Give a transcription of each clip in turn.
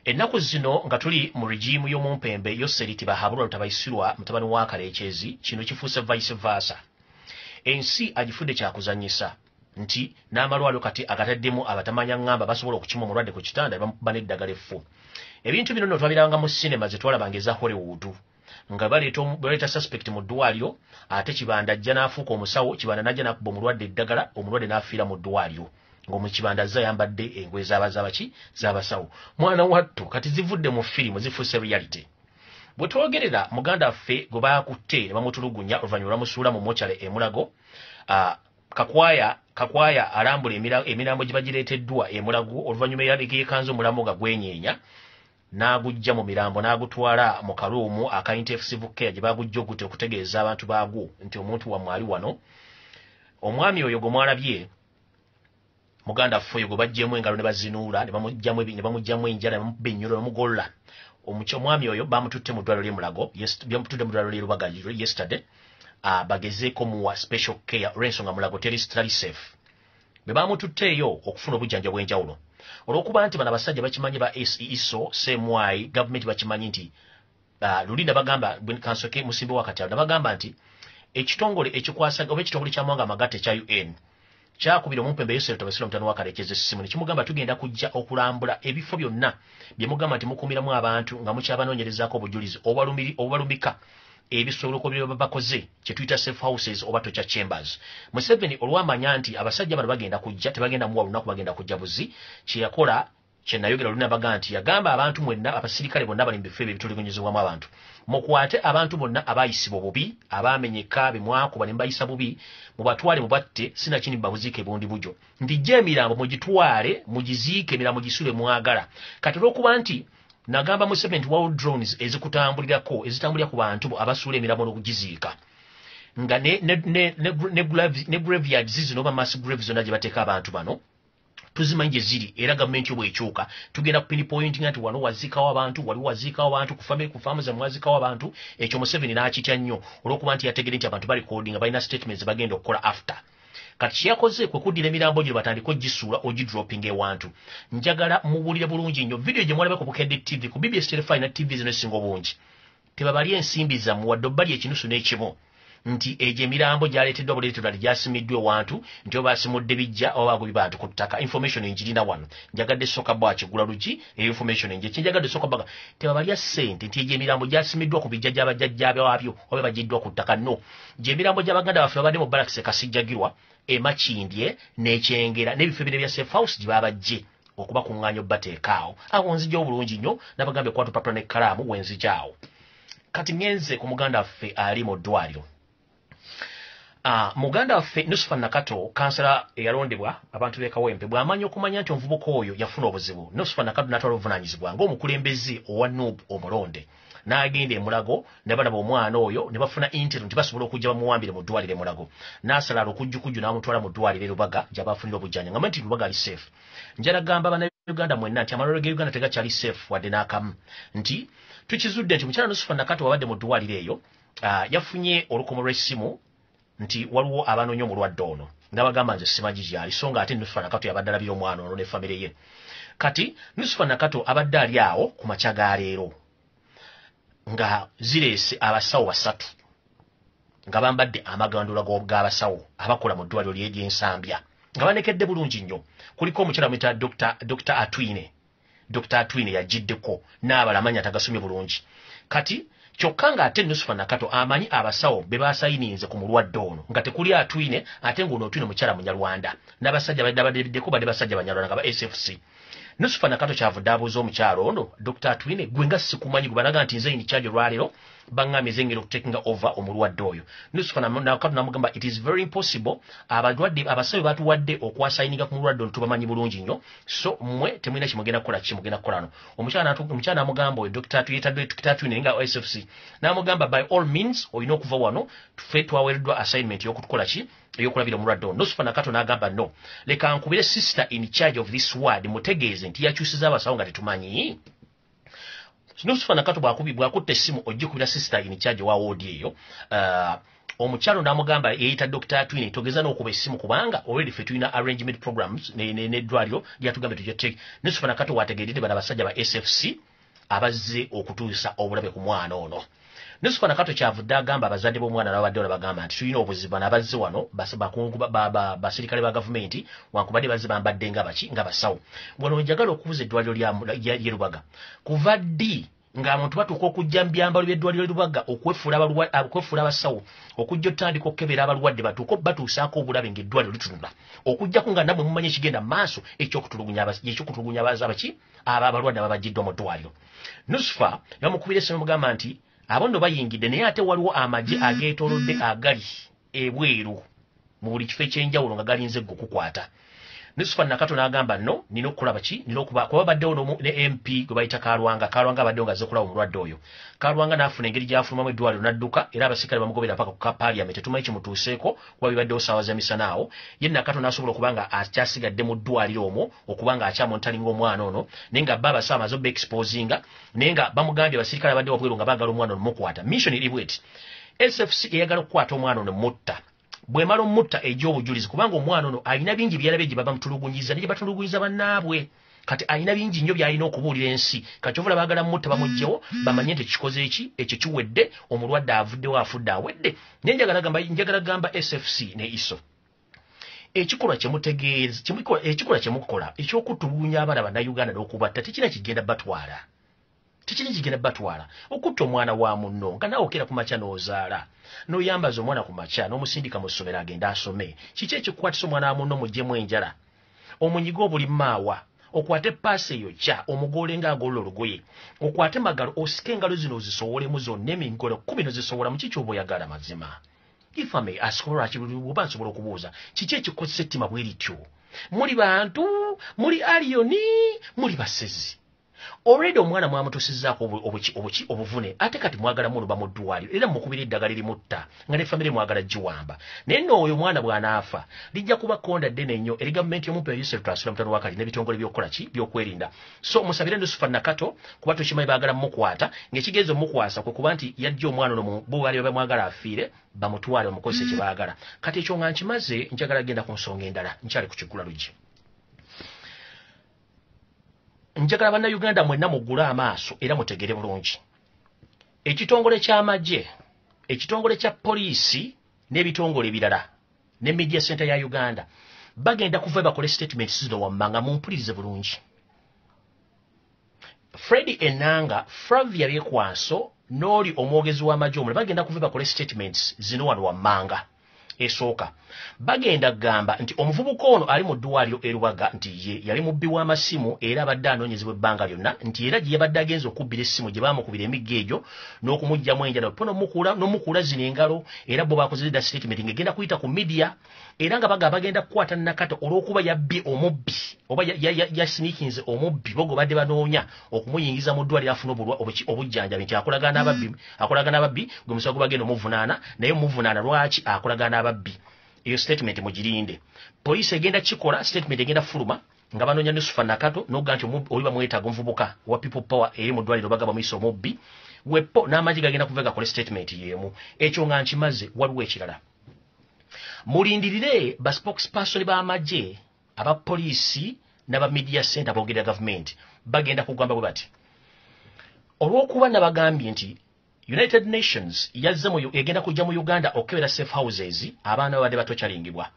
ennaku zino nga tuli mu regimu y'omumpembe yo seriti bahabulwa lutabayisirwa mutabani wa Kalekyezi kino kifuuse vice versa ensi agifudde kyakuzanyisa nti n'amalwaliro kati agataddemu abatamanya ngamba basobola okukima omulwadde ku kitanda bamukuba n'eddagala effu ebintu bino nno twabiranga mu sinema ze twalabanga eza Hollywood nga baleeta suspect mu ddwaliro ate Kibanda ajja n'afuuka omusawo Kibanda n'ajja n'akuba omulwadde eddagala omulwadde n'afiira mu ddwaliro ng'omukibanda azza ayambadde engoye z'abasawo mwana wattu kati zivudde mu firimu zifuuse reality bwe twogerera muganda waffe gwe baakutte ne bamutulugunya oluvannyuma lwamusuula mu mochale e Mulago kakwaya alambula emirambo gye bagireeteddwa e Mulago oluvannyuma yeekanze omulambo nga gwenyeenya n'agujja mu mirambo n'agutwala mu kaluumu aka intensive care gye baagujja okutegeeza abantu baagwo nti omuntu wammwe ali wano omwami oyo gwe mwalabye muganda waffe oyo gwe bajjemu engalo ne bazinuula ne bamugjamu enjala ne bamuba ennyolo ne bamugolola omwami oyo bamututte mu ddwaliro ly'e Mulago bamutudde mu ddwaliro ly'e Lubaga yesterday bagezeeko muwa special care olw'ensonga Mulago teri safe bwe baamututteeyo okufuna obujjanja bw'enjawulo olw'okuba nti bano abasajja bakimanyi ba ISO CMY gavumenti bakimanyi nti luli nabagamba kansoke musimbe wakati nabagamba nti ekitongole ekikwasa oba ekitongole ky'amawanga amagatte ekya UN kyakubira omumpembe Yoseri Tabasira mutano wa Kalekyezi essimu ne kimugamba tugenda kujja okulambula ebifo byonna bye mugamba nti mukumiramu abantu nga mukyabanoonyerezaako obujulizi obalumika ebisobola okubira babakoze kye tuyita safe houses oba tocha chambers Museveni olwamanya nti abasajja bano bagenda kujja tebagenda muwa lunaku bagenda kujja buzi kye yakola kye nayogera luna baga nti yagamba abantu mwenna abasirikale bonna bali mu bifo ebyo bitulugunyizibwamu abantu mukwate abantu bonna abayisibwa bubi abamenyeka bemwakuba ne mbayisa bubi mubatwale mubatte sina kini babuziike bundi bujo ndijja emirambo mugitwale mugiziike emirambo gisule mwagala kati olw'okuba nti nagamba Museveni nti wawo drones ezikutambulirako ezitambulira ku bantu abasuula emirambo n'okugiziika nga ne graveyards zino oba mass graves zonna gye bateeka abantu bano tuzimanyi gye ziri era gavumenti yo bw'ekyuka tugenda ku pinpointing nti wano waziikawo abantu wali waziikawo abantu ku faamu zammwe waziikawo abantu ekyo Museveni n'akitya nnyo olw'okuba nti yategedde nti abantu balikodinga balina statements bagenda okukola after kati kyeyakoze kwe kuddira emirambo gino batandika ogisuula ogidropping ewantu njagala muwulire bulungi nnyo vidiyo gye mwalabeko ku Bukedde TV ku BBS Telefine na TV zino esinga obungi tebabalya ensimbi zammwe wadde obbali ekinusu n'ekimu nti egyo emirambo gyaleeteddwa buleetedwa gyasimiddwa ewantu nti oba asimudde bijja oba agobi bantu ku ttaka information engirina wano njagadde soka bwakigula luki information enje kinjagadde soka baga tebabalya ssente nti egyo emirambo gyasimiddwa ku bijja gy'abajjajja baabyo oba bagiddwa ku ttaka no gye emirambo gy'abaganda baffe babadde mu Barracks Kasijjagirwa Makindye n'Ekyengera n'ebifo ebirala bya safe house gye babajje okubakuŋŋaanya obbateekaawo awo nzijja obulungi nnyo nabagambe kwatu papula n'ekkalaamu wenzijaawo kati ngenze ku muganda waffe ali mu ddwaliro muganda waffe Nusufa Nakato kansala eyalondebwa abantu b'ekawempe bw'amanya okumanya nti omuvubuka oyo yafuna obuzibu Nusufa Nakato n'atwala obuvunaanyizibwa ng'omukulembeze owa NUB omulonde n'agenda e Mulago ne balaba omwana oyo ne bafuna interview nti basobola okujja bamuwambire mu ddwaliro e Mulago n'asala alukujjukujju n'amutwala mu ddwaliro e Lubaga gy'abafunira obujjanja ngamba nti Lubaga ali safe njala gamba bannayuganda mwenna nti amalwaliro ge Uganda tegakyali safe wadde n'akamu nti tukizudde nti mukyala Nusufa Nakato wabadde mu ddwaliro eyo yafunye olukomo lw'essimu nti waliwo abanoonya omulwadde ono n'abagamba nze simanyi gyali so nga ate Nusufa Nakato yabadde alabira omwana ono ne famire ye kati Nusufa Nakato abadde ali awo ku makya ga leero nga zireese abasawo 3 nga bambadde amagandula g'abasawo abakola mu ddwaliro ly'ensambya nga banekedde bulungi nnyo kuliko omukyala muyita Dr. Atwine yagiddeko n'abalamanya tagasomye bulungi kati kyokka ng'ate Nusufa Nakato amanyi abasawo be baasayininze ku mulwadde ono nga tekuli Atwine ate ng'ono Atwine mukyala Munyarwanda n'abasajja baddebiddeko badde basajja Banyarwanda nga ba SFC Nusufa Nakato kyavudde abuuza omukyalo ono Dr. Atwine gwe nga sikumanyi gwe balaga nti nze in charge olwaleero baŋŋambye nze ngenda okutekinga over omulwadde oyo Nusufa Nakato namugamba it is very impossible abasawo batuwadde okwasayininga ku mulwadde ono tubamanyi bulungi nnyo so mmwe temulina kimugenda kukola kimugenda kukola no omukyala namugamba oyo Dr. Atwine nga SFC namugamba by all means olina okuva wano ffe twaweereddwa assignment y'okutukola ki eyokulabira omulwadde ono Nusufa Nakato n'agamba no leka nkubire sister in charge of this ward mutegeeze nti yakyusiza abasawo nga tetumanyi Nusufa Nakato bw'akutte essimu ojja kubira sister in charge wa ward eyo omukyalo namugamba yeyita Dr. Twine togeza n'okuba essimu kubanga already fe tulina arrangement programs n'eddwaliro lyatugambe tujja Nusufa Nakato wategeredde bana basajja ba SFC abazze okutuusa obulabe ku mwana ono. Nusufa Nakato kyavudde agamba abazadde b'omwana n'abadde bagamba nti tulina obuzibu n'abazze wano bakungu basirikale ba gavumenti wankubadde bazze bambadde nga basawo. Wano njagala okubuza eddwaliro lya Lubaga kuva ddi nga muntu batuuka okujja mbyambalo by'eddwaliro Lubaga okwefuula abasawo okujja otandika okukebera abalwadde batuusaako obulabe ng'eddwaliro litunula okujjako nga namwe mumanye ekigenda mu maaso ekyokutulugunya abalwadde ababagiddwa mu ddwaliro. Nusufa yamukubira essimu mugamba nti abo nno bayingidde naye ate waliwo amagye ageetoolodde agali ebweru mu buli kifo ekyenjawulo nga galinze okukukwata. Nusufa Nakato n'agamba no nina okukola nina okuba kuba baddewo ne MP gwe bayita Kalwanga abaddewo ng'azze okulaba omulwadde oyo. Kalwanga n'afuna engeri gy'afulumamu eddwaliro n'adduka era abasirikale bamugobera paka ku Parliament tetumanyi kimutuuseeko kuba bibaddewo ssaawa za misana awo. Ye Nakato n'asobola okuba nga akyasigadde mu ddwaliro omwo okuba nga akyamontalinga omwana ono naye nga bba abasawo amaze obba-exposinga naye nga bamugambye abasirikale abadde wabweru nga baagala omwana ono mukwata. Mission eri bweti SFC eyagala okukwata omwana ono mutta bwemala omutta egy'obujulizi kubanga omwana ono alina bingi byalabe gye babamutulugunyiza ne gye batulugunyiza bannaabwe kati alina bingi nnyo by'alina okubuulira ensi kati ovula baagala mutta bamuggyewo bamanye nti kikoze ekyo kiwedde omulwadde avuddewo afudde awedde naye njagala gamba SFC ne ISO ekikolwa kyemukola ekyokutulugunya abaana bannayuganda n'okubatta tekina kigenda batwala okutta omwana wa munno nga naawe okera ku makya n'ozaala n'oyambaza omwana ku makya n'omusindika mu ssomero agenda asome kiki ekikukwatisa omwana wa munno muggyemu enjala omunyiga obuli maawa okwate paasi eyo kya omugole ng'agolola olugoye okwate magalo osike engalo zino ozisowolemu zonna emigolo 10 nozisowola mu kiki oba oyagala mazima ifame asobola oba nsobola okubuuza kiki ekikukozesa ettima bwe lityo muli bantu muli aliyoni muli basezi already omwana mwamutuusizzaako obuvune ate kati mwagala muluba mu ddwaliro era mukubira eddagala erimutta nga ne famire mwagala giwamba naye nno oyo omwana bw'anaafa lijja kuba konda ddene nnyo eri gavumenti y'omumpi ya Yusuf Twasula mutano wakati n'ebitongole by'okukola ki by'okwerinda so musabire Nusufa Nakato kuba tukimanyi baagala mumukwata ng'ekigenzo mukwasa kwe kuba nti yajja omwana ono bo baali bamwagala afiire bamutwale bamukozese kye baagala kati ekyo nga nkimaze njagala genda ku nsonga endala nkyali ku Kigula Luggi. Njagala bannayuganda mwenna muggule amaaso era mutegere bulungi ekitongole ky'amagye ekitongole kya poliisi n'ebitongole ebirala ne media center ya Uganda bagenda kuva bakole statements zino wammanga mumpulirize bulungi. Freddy Enanga, Flavia Byekwaso n'oli omwogezi w'amagye omulala bagenda kuva bakole statements zino wano wammanga. Esooka bagenda gamba nti omuvubuka ono ali mu ddwaliro Lubaga nti ye yali mubbi w'amasimu era abadde anoonyezebwa ebbanga lyonna nti era gye yabadde agenza okubbira essimu gye baamukubira emigga egyo n'okumuggyamu enjala po n'omukuula zino engalo era bo baakoze da statement ng'egenda kuyita ku media era nga bagenda kukwata Nakato olw'okuba yabbye omubbi oba yasiniikinze omubbi bo gwe badde banoonya okumuyingiza mu ddwaliro afuna obujjanjabi nti akolagana ababbi gwe musago bagenda omuvunaana naye omuvunaana lwaki akolagana ababbi. Iyo statement mugirinde police egenda kikola statement egenda fuluma nga banoonya Nusufa Nakato n'ogamba nti oli bamwetaaga omuvubuka wa people power eri mu ddwaliro bagaba muyisa omubbi wepo n'amagye gagenda kuva gakola statement yeemu ekyo nga nkimaze waliwo ekirala mulindirire ba spokesperson b'amagye aba poliisi n'aba media center boogera government bagenda kugamba bwe bati olw'okuba nabagambye nti United Nations egenda kujja mu Uganda okebera safe houses abaana babadde batokyalingibwa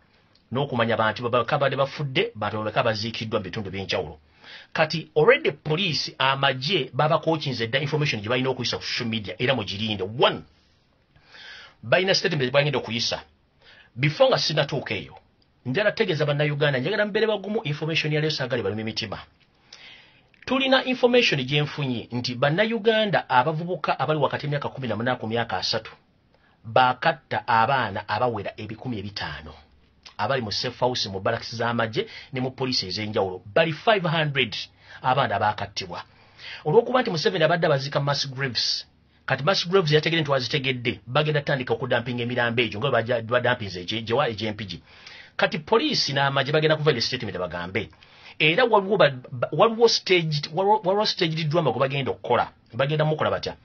n'okumanya abantu babadde bafudde bantu babaka baziikiddwa mu bitundu by'enjawulo kati already police amagye baba coachinze dda information gye balina okuyisa ku social media era mugirinde one balina statement balina okuyisa before nga sinatuuka eyo njala tegeza bannayuganda njagala mbeere bagumu information ya leero saagale balumi mitima tulina information gye nfunye nti bannayuganda abavubuka abali wakati emyaka 18 ku myaka 3 bakatta abaana abawera 15,000 abali mu safe house mu barracks z'amagye ne mu police ez'enjawulo bali 500 abaana abakattibwa olw'okuba nti Museveni abadde bazika mass graves kati mass graves yategedde nti wazitegedde bagenda tandika okudampinga emirambo egyo nga badampinze gyewa egy'empigi kati police n'amagye bagenda kuva ile statement bagambe era waliwo staged drama gwe bagenda okukola bagenda mukola batya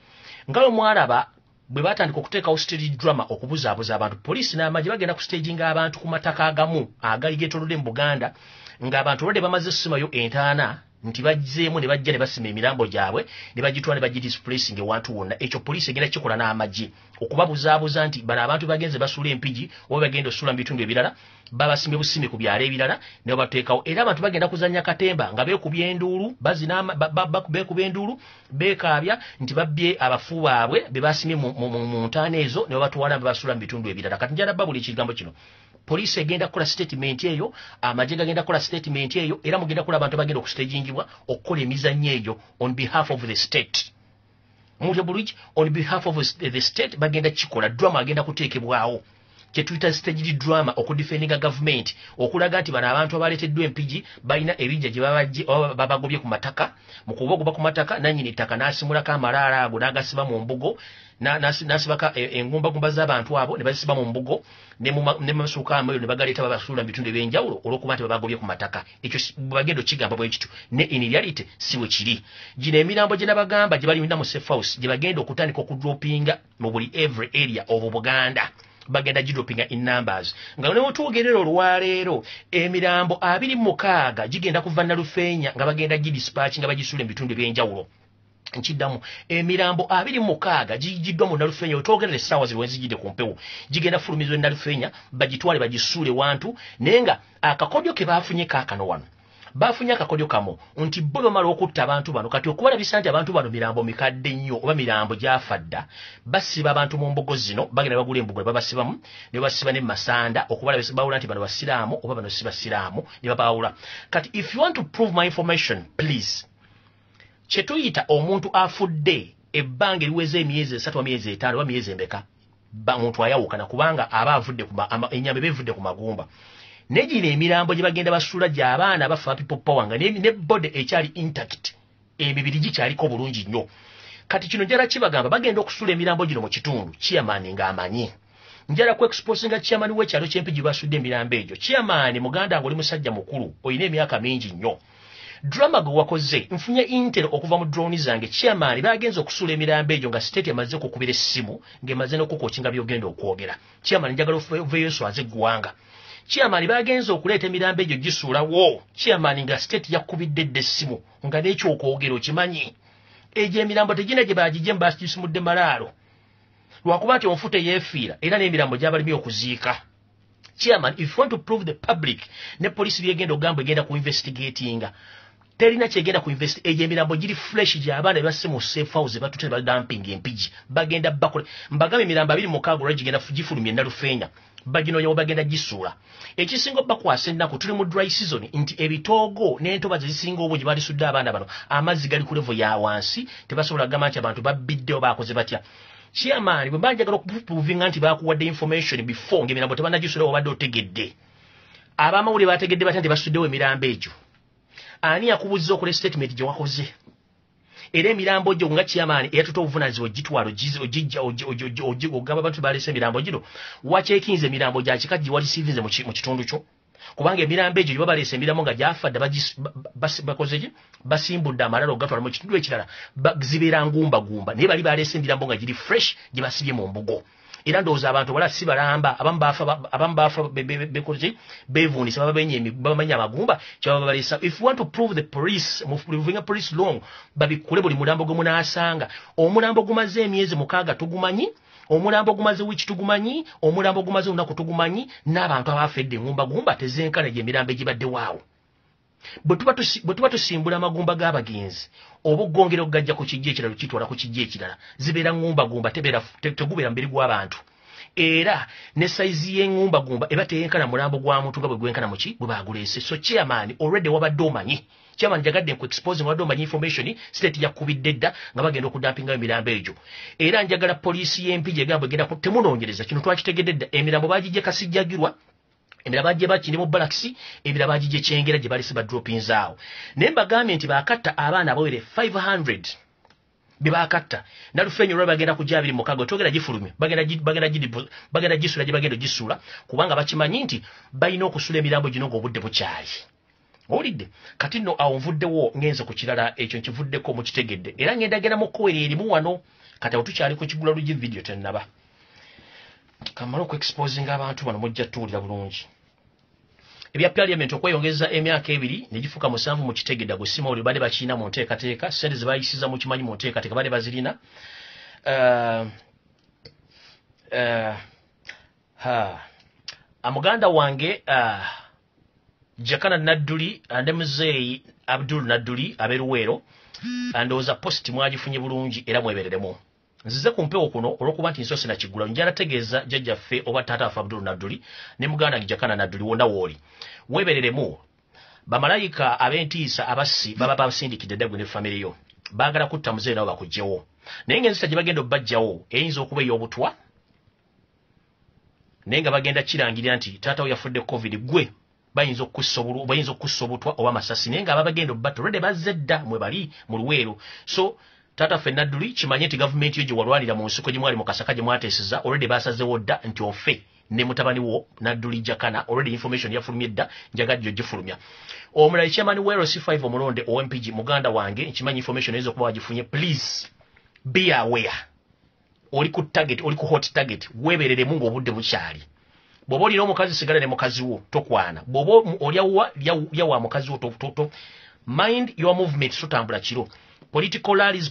ngalo mwalaba bwe batandika okuteekawo stage drama okubuzaabuza abantu poliisi n'amagye bagenda ku staginga abantu ku mataka agamu agali getolodde mu Buganda ng'abantu olwadde bamaze simayo entaana nti bajjeemu ne bajja ne basima emirambo gyabwe ne bagitwala ne bagidisplacing ewantu wonna ekyo poliisi egenda kikola n'amagye okubabuzaabuza nti bano abantu bagenze basuula empigi oba bagenda osuula mu bitundu ebirala babasimye busimi ku byalo ebirala ne bateekawo era abantu bagenda kuzannya katemba nga beekubya enduulu bazina beekubya enduulu beekaabya nti babbye abafu baabwe be basimye mu ntaana ezo ne babatwala ne basuula mu bitundu ebirala kati njala babula ekigambo kino poliisi egenda kukola statement eyo amagye gagenda kukola statement eyo era mugenda kukola abantu bagenda okustagingibwa okukola emizannyo eyo on behalf of the state on behalf of the state bagenda kikola drama agenda kuteekebwawo kyetuyita staged drama okudefendinga government okulaga nti bano abantu abaleeteddwa empigi balina ebijja gye babagobye ku mataka mu kubogoba ku mataka nannyini ettaka n'asimulako amalaala ago n'agasiba mu mbugo n'asibaka engumbagumba z'abantu abo ne bazisiba mu mbugo ne mu masuuka ameyo ne bagaleeta babasuula mu bitundu ebyenjawulo olw'okuba nti babagobye ku mataka ekyo bagenda okigamba bwe kityo ne in reality si bwe kiri gino emirambo gye nabagamba gye balinda mu safe house gye bagenda okutandika okudropinga mu buli every area of Buganda bagenda gidropinga in numbers nga newotuogerera olwaleero emirambo 26 gigenda kuva Nalufeenya nga bagenda gidispatch nga bagisuula mu bitundu ebyenjawulo nkiddamu emirambo 26 gigiddwa mu Nalufeenya otwogerera essaawa zirwe zigidde ku mpewo gigenda fulumizwa Nalufeenya bagitwale bagisuule wantu naye nga akakodyo ke baafunye kaakano wano bafunye akakodyo kamo nti bo bamala okutta abantu bano kati okubala bisanti abantu bano mirambo mikadde nnyo oba mirambo gyafadda basiba abantu mu mbogo zino bagenda bagula embugo ne babasibamu ne basiba ne masanda okubala bawula nti bano basiraamu oba bano si basiraamu ne babawula kati if you want to prove my information please kyetuyita omuntu afudde ebbanga eriweza emyezi 3 oba myezi 5 oba myezi embeka muntu ayawukana kubanga aba avudde enyambe bevudde ku magumba negina emirambo gye bagenda basuula gy'abaana bafa people power nga ne body ekyali intact emibiri gikyaliko bulungi nnyo kati kino njala kibagamba bagenda okusuula emirambo gino mu kitundu chairman ng'amanyi njala ku expose nga chairman w'ekyalo ky'empigi basudde emirambo egyo chairman muganda ng'oli musajja mukulu oyina emyaka mingi nnyo drama gwe wakoze nfunye intel okuva mu drone zange chairman bagenze okusuula emirambo egyo nga state emaze okukubira essimu ng'emaze n'okukokinga byogenda okwogera chairman njagala oveeyo swaze eggwanga chairman bagenze okuleeta emirambo egyo gisuulawo chairman nga state yakubidde essimu nga n'ekyo okwogera okimanyi egyo emirambo tegina gye bagijje mbagisumudde malaalo lwakuba nti omufu teyeefiira era n'emirambo gy'abalimi okuziika chairman if you want to prove the public ne poliisi byegenda ogamba egenda ku investigatinga terina kyegenda ku egyo emirambo giri fresh gy'abaana basse mu safe house batute badumping empigi bagenda bakole mbagambe emirambo 26 olwa gigenda gifulumye Nalufeenya baginoonya bagenda gisuula ekisinga bakwasa ennaku tuli mu dry season nti ebitoogo n'entoba zezisinga obwo gye balisudde abaana bano amazzi gali ku level ya wansi tebasobola kugamba nti abantu babbiddewo baakoze batya chairman bwe banjagala okuprovinga nti bakuwadde information before ng'emirambo tebanagisula wabadde otegedde abamawulire bategedde batya nti basuddewo emirambo egyo ani yakubuuziza okola statement gye wakoze era emirambo gyo nga chairman eyatuta obuvunaanyizibwa gitwalo ogijja ogamba abantu balese emirambo gino wakyekinze emirambo gya kika gye walisiivinze mu kitundu kyo kubanga emirambo egyo gye baleese emirambo nga gyafadde bakoze ki basimbudde amalala ogatwala mu kitundu ekirala zibeera ngumbagumba naye bali baleese emirambo nga giri fresh gye basibye mu mbugo era ndowooza abantu wala si balamba abamu baafa bekoze beevuunisa babamanya amagumba kyebaba baleesa if you want to prove the police moving a police long babikule buli mulambo gwe munaasanga omulambo gumaze emyezi 6 tugumanyi omulambo gumaze wiki tugumanyi omulambo gumaze olunaku tugumanyi n'abantu abafedde ngumbagumba tezenkana gye emirambo egibadde waawo bwe tuba tusimbula amagumba g'abagenzi obugongero gajja ku kijja ekirala kitwala ku kijja ekirala zibeera ngumbagumba tegubeera mbiri gw'abantu era ne saizi y'engumbagumba eba teyenkana mulambo gwa muntu nga bwe gwenkana muki bwe baguleese so chairman already wabadde omanyi chairman jagadde ku exposing wabadde omanyi information state yakubidde dda nga bagenda okudampingayo emirambo egyo era njagala poliisi y'empigi egamba egenda temunoonyereza kino twakitegedde dda emirambo bagijje Kasijjagirwa emiraba gye bakiri mu Balaxi emiraba gye kyengera gye balisi ba droppings awo naye mbagambye nti bakatta abaana abawere 500 bibakatta Nalufeenya olwo bagenda kujja 26 twogera gifulumye bagenda gisula gye bagenda gisula kubanga bakimanyi nti balina okusula emirambo gino ng'obudde bukyali Olidde kati nno awo nvuddewo ngenze ku kirala ekyo nkivuddeko mu kitegedde era ngenda genda mu kkoera erimu wano kati awo tukyali ku kigula lugi video tennaba kamala okuexposing abantu bano mujja tuwulira bulungi ebya parliament okweyongeza emyaka 2 ne gifuka 7 mu kitegedde gusima oli bade bakiina mu nteekateeka sente ze bayisiza mu kimanyi mu nteekateeka bade bazirina amuganda wange Jakana Nadduli ande muzeeyi Abdul Nadduli aberuwero andooza post mwagifunye bulungi era mwebereremu nzize ku mpewo kuno olwokuba nti nsose na kigula njala tegeeza jjajjaffe oba taata afa Abdul Nadduli ne muganda Jakana Nadduli wonna wooli webereremu bamalayika ab'entiisa abassi baba basindikidde ddagwe ne famire yo baagala kutta muzeeyi nabo bakugjewo naye ng'enzita gye bagenda obbajjawo eyinza okuba ey'obutwa naye nga bagenda kirangirira nti taata we yafudde covid gwe bayinza okussa obutwa oba masasi naye nga ababagenda obbatta olwedde bazze dda mwe bali mu luweero so taata ffe Nadduli kimanye nti gavumenti yo gye walwanira mu nsiko gye mwali mu kasaka gye mwateeseza olwedde basazewo dda nti ofe ne mutabani wo Nadduli Jakana olwedde information yafulumye dda njagadde gifulumya omulala chairman wa RC5 omulonde OMPG muganda wange nkimanyi information ezo kuba wagifunye please be aware oli ku target oli ku hot target weberere mungu obudde bukyali bobo olina omukazi sigala ne mukazi wo tokwana bobo olyawa mukazi wo to mind your movement sotambula kiro political rallies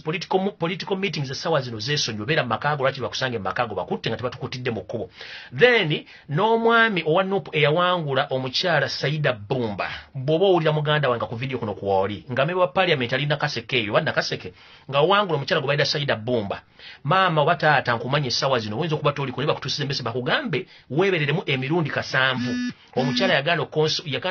political meetings esawa zino zeesonyo beera makago lwaki bakusange makago bakutte nga tebatukutidde mu kkubo then n'omwami owa nupu eyawangula omukyala Saida Bumba bobo owulira muganda wange ku video kuno kuwoli nga mebe wa parliament alina kaseke eyo wadda kaseke nga wangula omukyala gwe bayita Saida Bumba maama oba taata nkumanya esawa zino oyinza okuba toliko ne bakutusiza embese bakugambe weebereremu emirundi 7 omukyala yaganda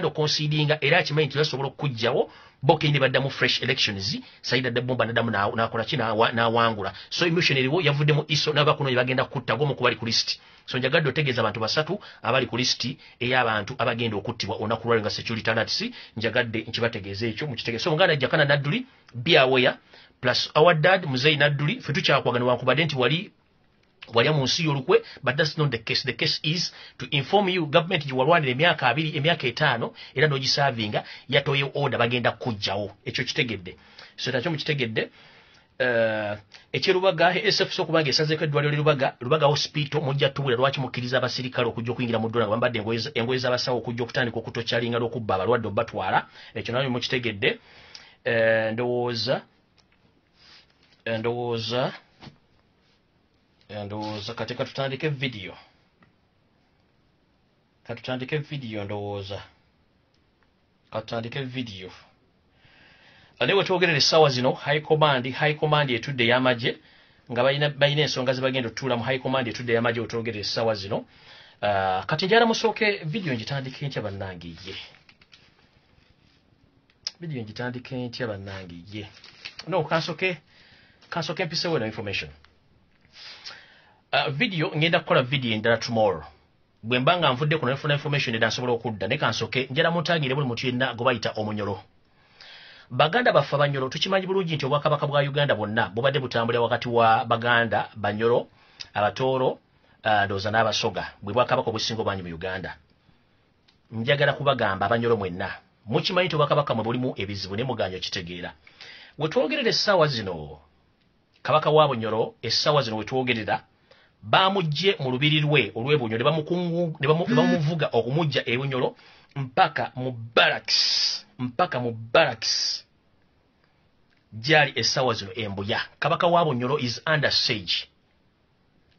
okonsidinga era akimanyi nti basobola okujjawo Bokindi baddamu fresh elections Saida Bumba nadamu nakola kina nawangula so emotion eriwo yavuddemu iso n'abakuno bagenda kutta gomu kubali ku list so njagadde otegeeza abantu basatu abali ku list ey'abantu abagenda okuttibwa onakulwala nga security alerts njagadde nkibategeeza ekyo mu kitegeeza so muganda Jakana Nadduli be aware plus our dad muzeeyi Nadduli fe tukyakwagana wankubadde nti wali mu nsi y'olukwe but that's not the case. The case is to inform you government gye walwanira emyaka 2 emyaka 5 era n'ogisavinga yatoye order bagenda kujjawo ekyo kitegedde so nakyo mukitegedde ekyerubaga SF so kubanga esazeeko eddwaliro Lubaga hospital mujja tubula lwaki mukkiriza abasirikale okujja okuyingira mu ddwaliro nga bambadde engoye z'abasawo okujja okutandika okutokyalinga n'okubba abalwadde obatwala ekyo nabyo mukitegedde ndowooza katika tutandike video ndowooza katutandike video alewe twogerere sawa zino high command etudde y'amagye nga bayina ensonga zibagenda otuula mu high command etudde y'amagye otwogerere sawa zino kati njala musooke video ngitandike ntya bannange ye no kansoke mpisewo eno information video ngenda kukola video endala tomorrow bwe mbanga nvudde kuno nfuna information eda nsobola okudda ne kansoke njala mutangire buli muntu yenna gwe bayita omunyolo baganda baffe abanyolo tukimanyi bulungi nti obwakabaka bwa Uganda bwonna bubadde butambulira wakati wa baganda banyolo abatooro ndooza n'abasoga bwe bwakabaka obusinga obwanyi mu Uganda njagala kubagamba abanyolo mwenna mukimanyi nti obwakabaka mwe bulimu ebizibu ne muganyo kitegeera wetwogerera essaawa zino kabaka wa bunyolo essaawa zino wetwogerera bamujje mu lubiri lwe olw'ebunyo ne bamuvuga okumujja ebunyolo mpaka mu barracks gyali essaawa zino embuya kabaka wa bunyolo is under siege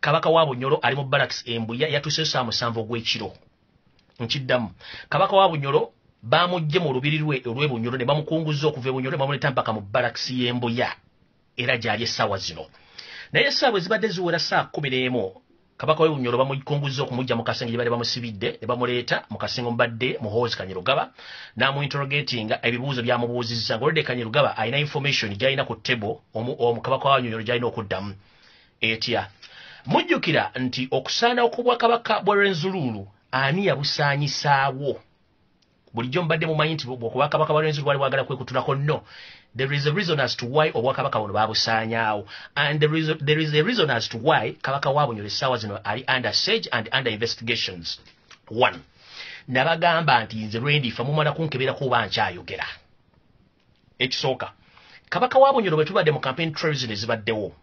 kabaka wa bunyolo ali mu barracks embuya yatuuse saa 7 ogw'ekiro nkiddamu kabaka wa bunyolo bamujje mu lubiri lwe olw'ebunyolo ne bamukunguza okuva ebunyolo ne bamuleeta mpaka mu barracks y'embuya era gyali essaawa zino naye essaawa ezibadde ziwera saa 11 kabaka w'ebunyolo bamukunguza okumujja mu kasenge gye bali bamusibidde ne bamuleeta mu kasenge omubadde muhoozi Kanyerugaba n'amuinterrogatinga ebibuuzo byamubuuzizza ng'olwedde Kanyerugaba alina information gy'alina ku table omukabaka wa bunyolo gy'alina okuddamu etya mujjukira nti okusaana okubwakabaka bwa Rwenzululu ani yabusaanyisaawo bulijjo mbadde mumanyi nti obwakabaka bwa Rwenzululu bwali bwagala kwekutulako no. There is a reason as to why obwakabaka buno babusaanyaawo and there is a reason as to why kabaka wa bunyolo essaawa zino ali under siege and under investigations. 1. nabagamba nti nze lwendifa mumala kunkebera kuba nkyayogera. Ekisooka kabaka wa Bunyoro bwe tubadde mu campaign trails ne zibaddewo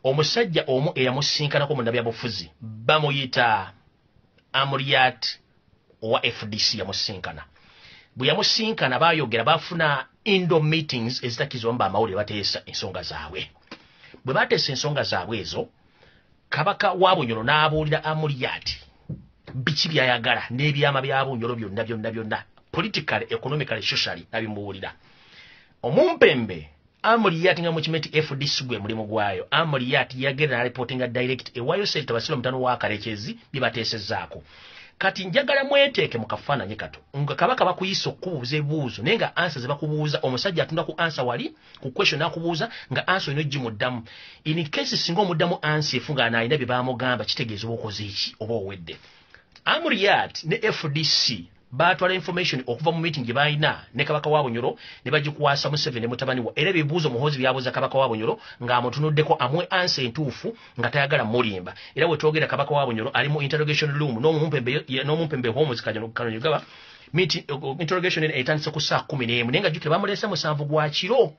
omusajja omu eyamusinkanako mu nabyabufuzi bamuyita Amuriat owa FDC yamusinkana. Bwe yamusinkana bayogera bafuna indo meetings ezitakizwa mba amawulire bateesa ensonga zaabwe. Bwe bateesa ensonga zaabwe ezo kabaka wa Bunyoro n'abuulira Amuriat biki byayagala n'ebyama bya Bunyoro byonna politically, economically, socially nabimuwulira. Omumpembe Amuriat nga mukimeti FDC gwe mulimu gwayo Amuriat yagenda na reporting direct ewayo sente basiro mutano wa Karekezi bibateesezaako. Kati njagala mweteeke mu kafaananyi kato nga kabaka bakuyisa okubuuza ebibuuzo naye nga answer ze bakubuuza omusajja atunda ku answer wali ku question akubuuza nga answer ino gimuddamu. In case singa omuddamu answer efunga n'alina bye baamugamba kitegeeza oba okoze iki oba owedde. Amuriat ne FDC batwala information okuva mu meeting gye balina ne kabaka wa Bunyoro ne bagikuwasa Museveni mutabani wa era ebibuuzo muhozi byabuuza kabaka wa Bunyoro nga amutunuddeko amwe answer entuufu nga tayagala mulimba. Era we twogera kabaka wa Bunyoro ali mu interrogation room n'omumpembe homes kano gaba meeting interrogation etandise ku saa 11 nenga jukire bamulesa musanvu gwa kiro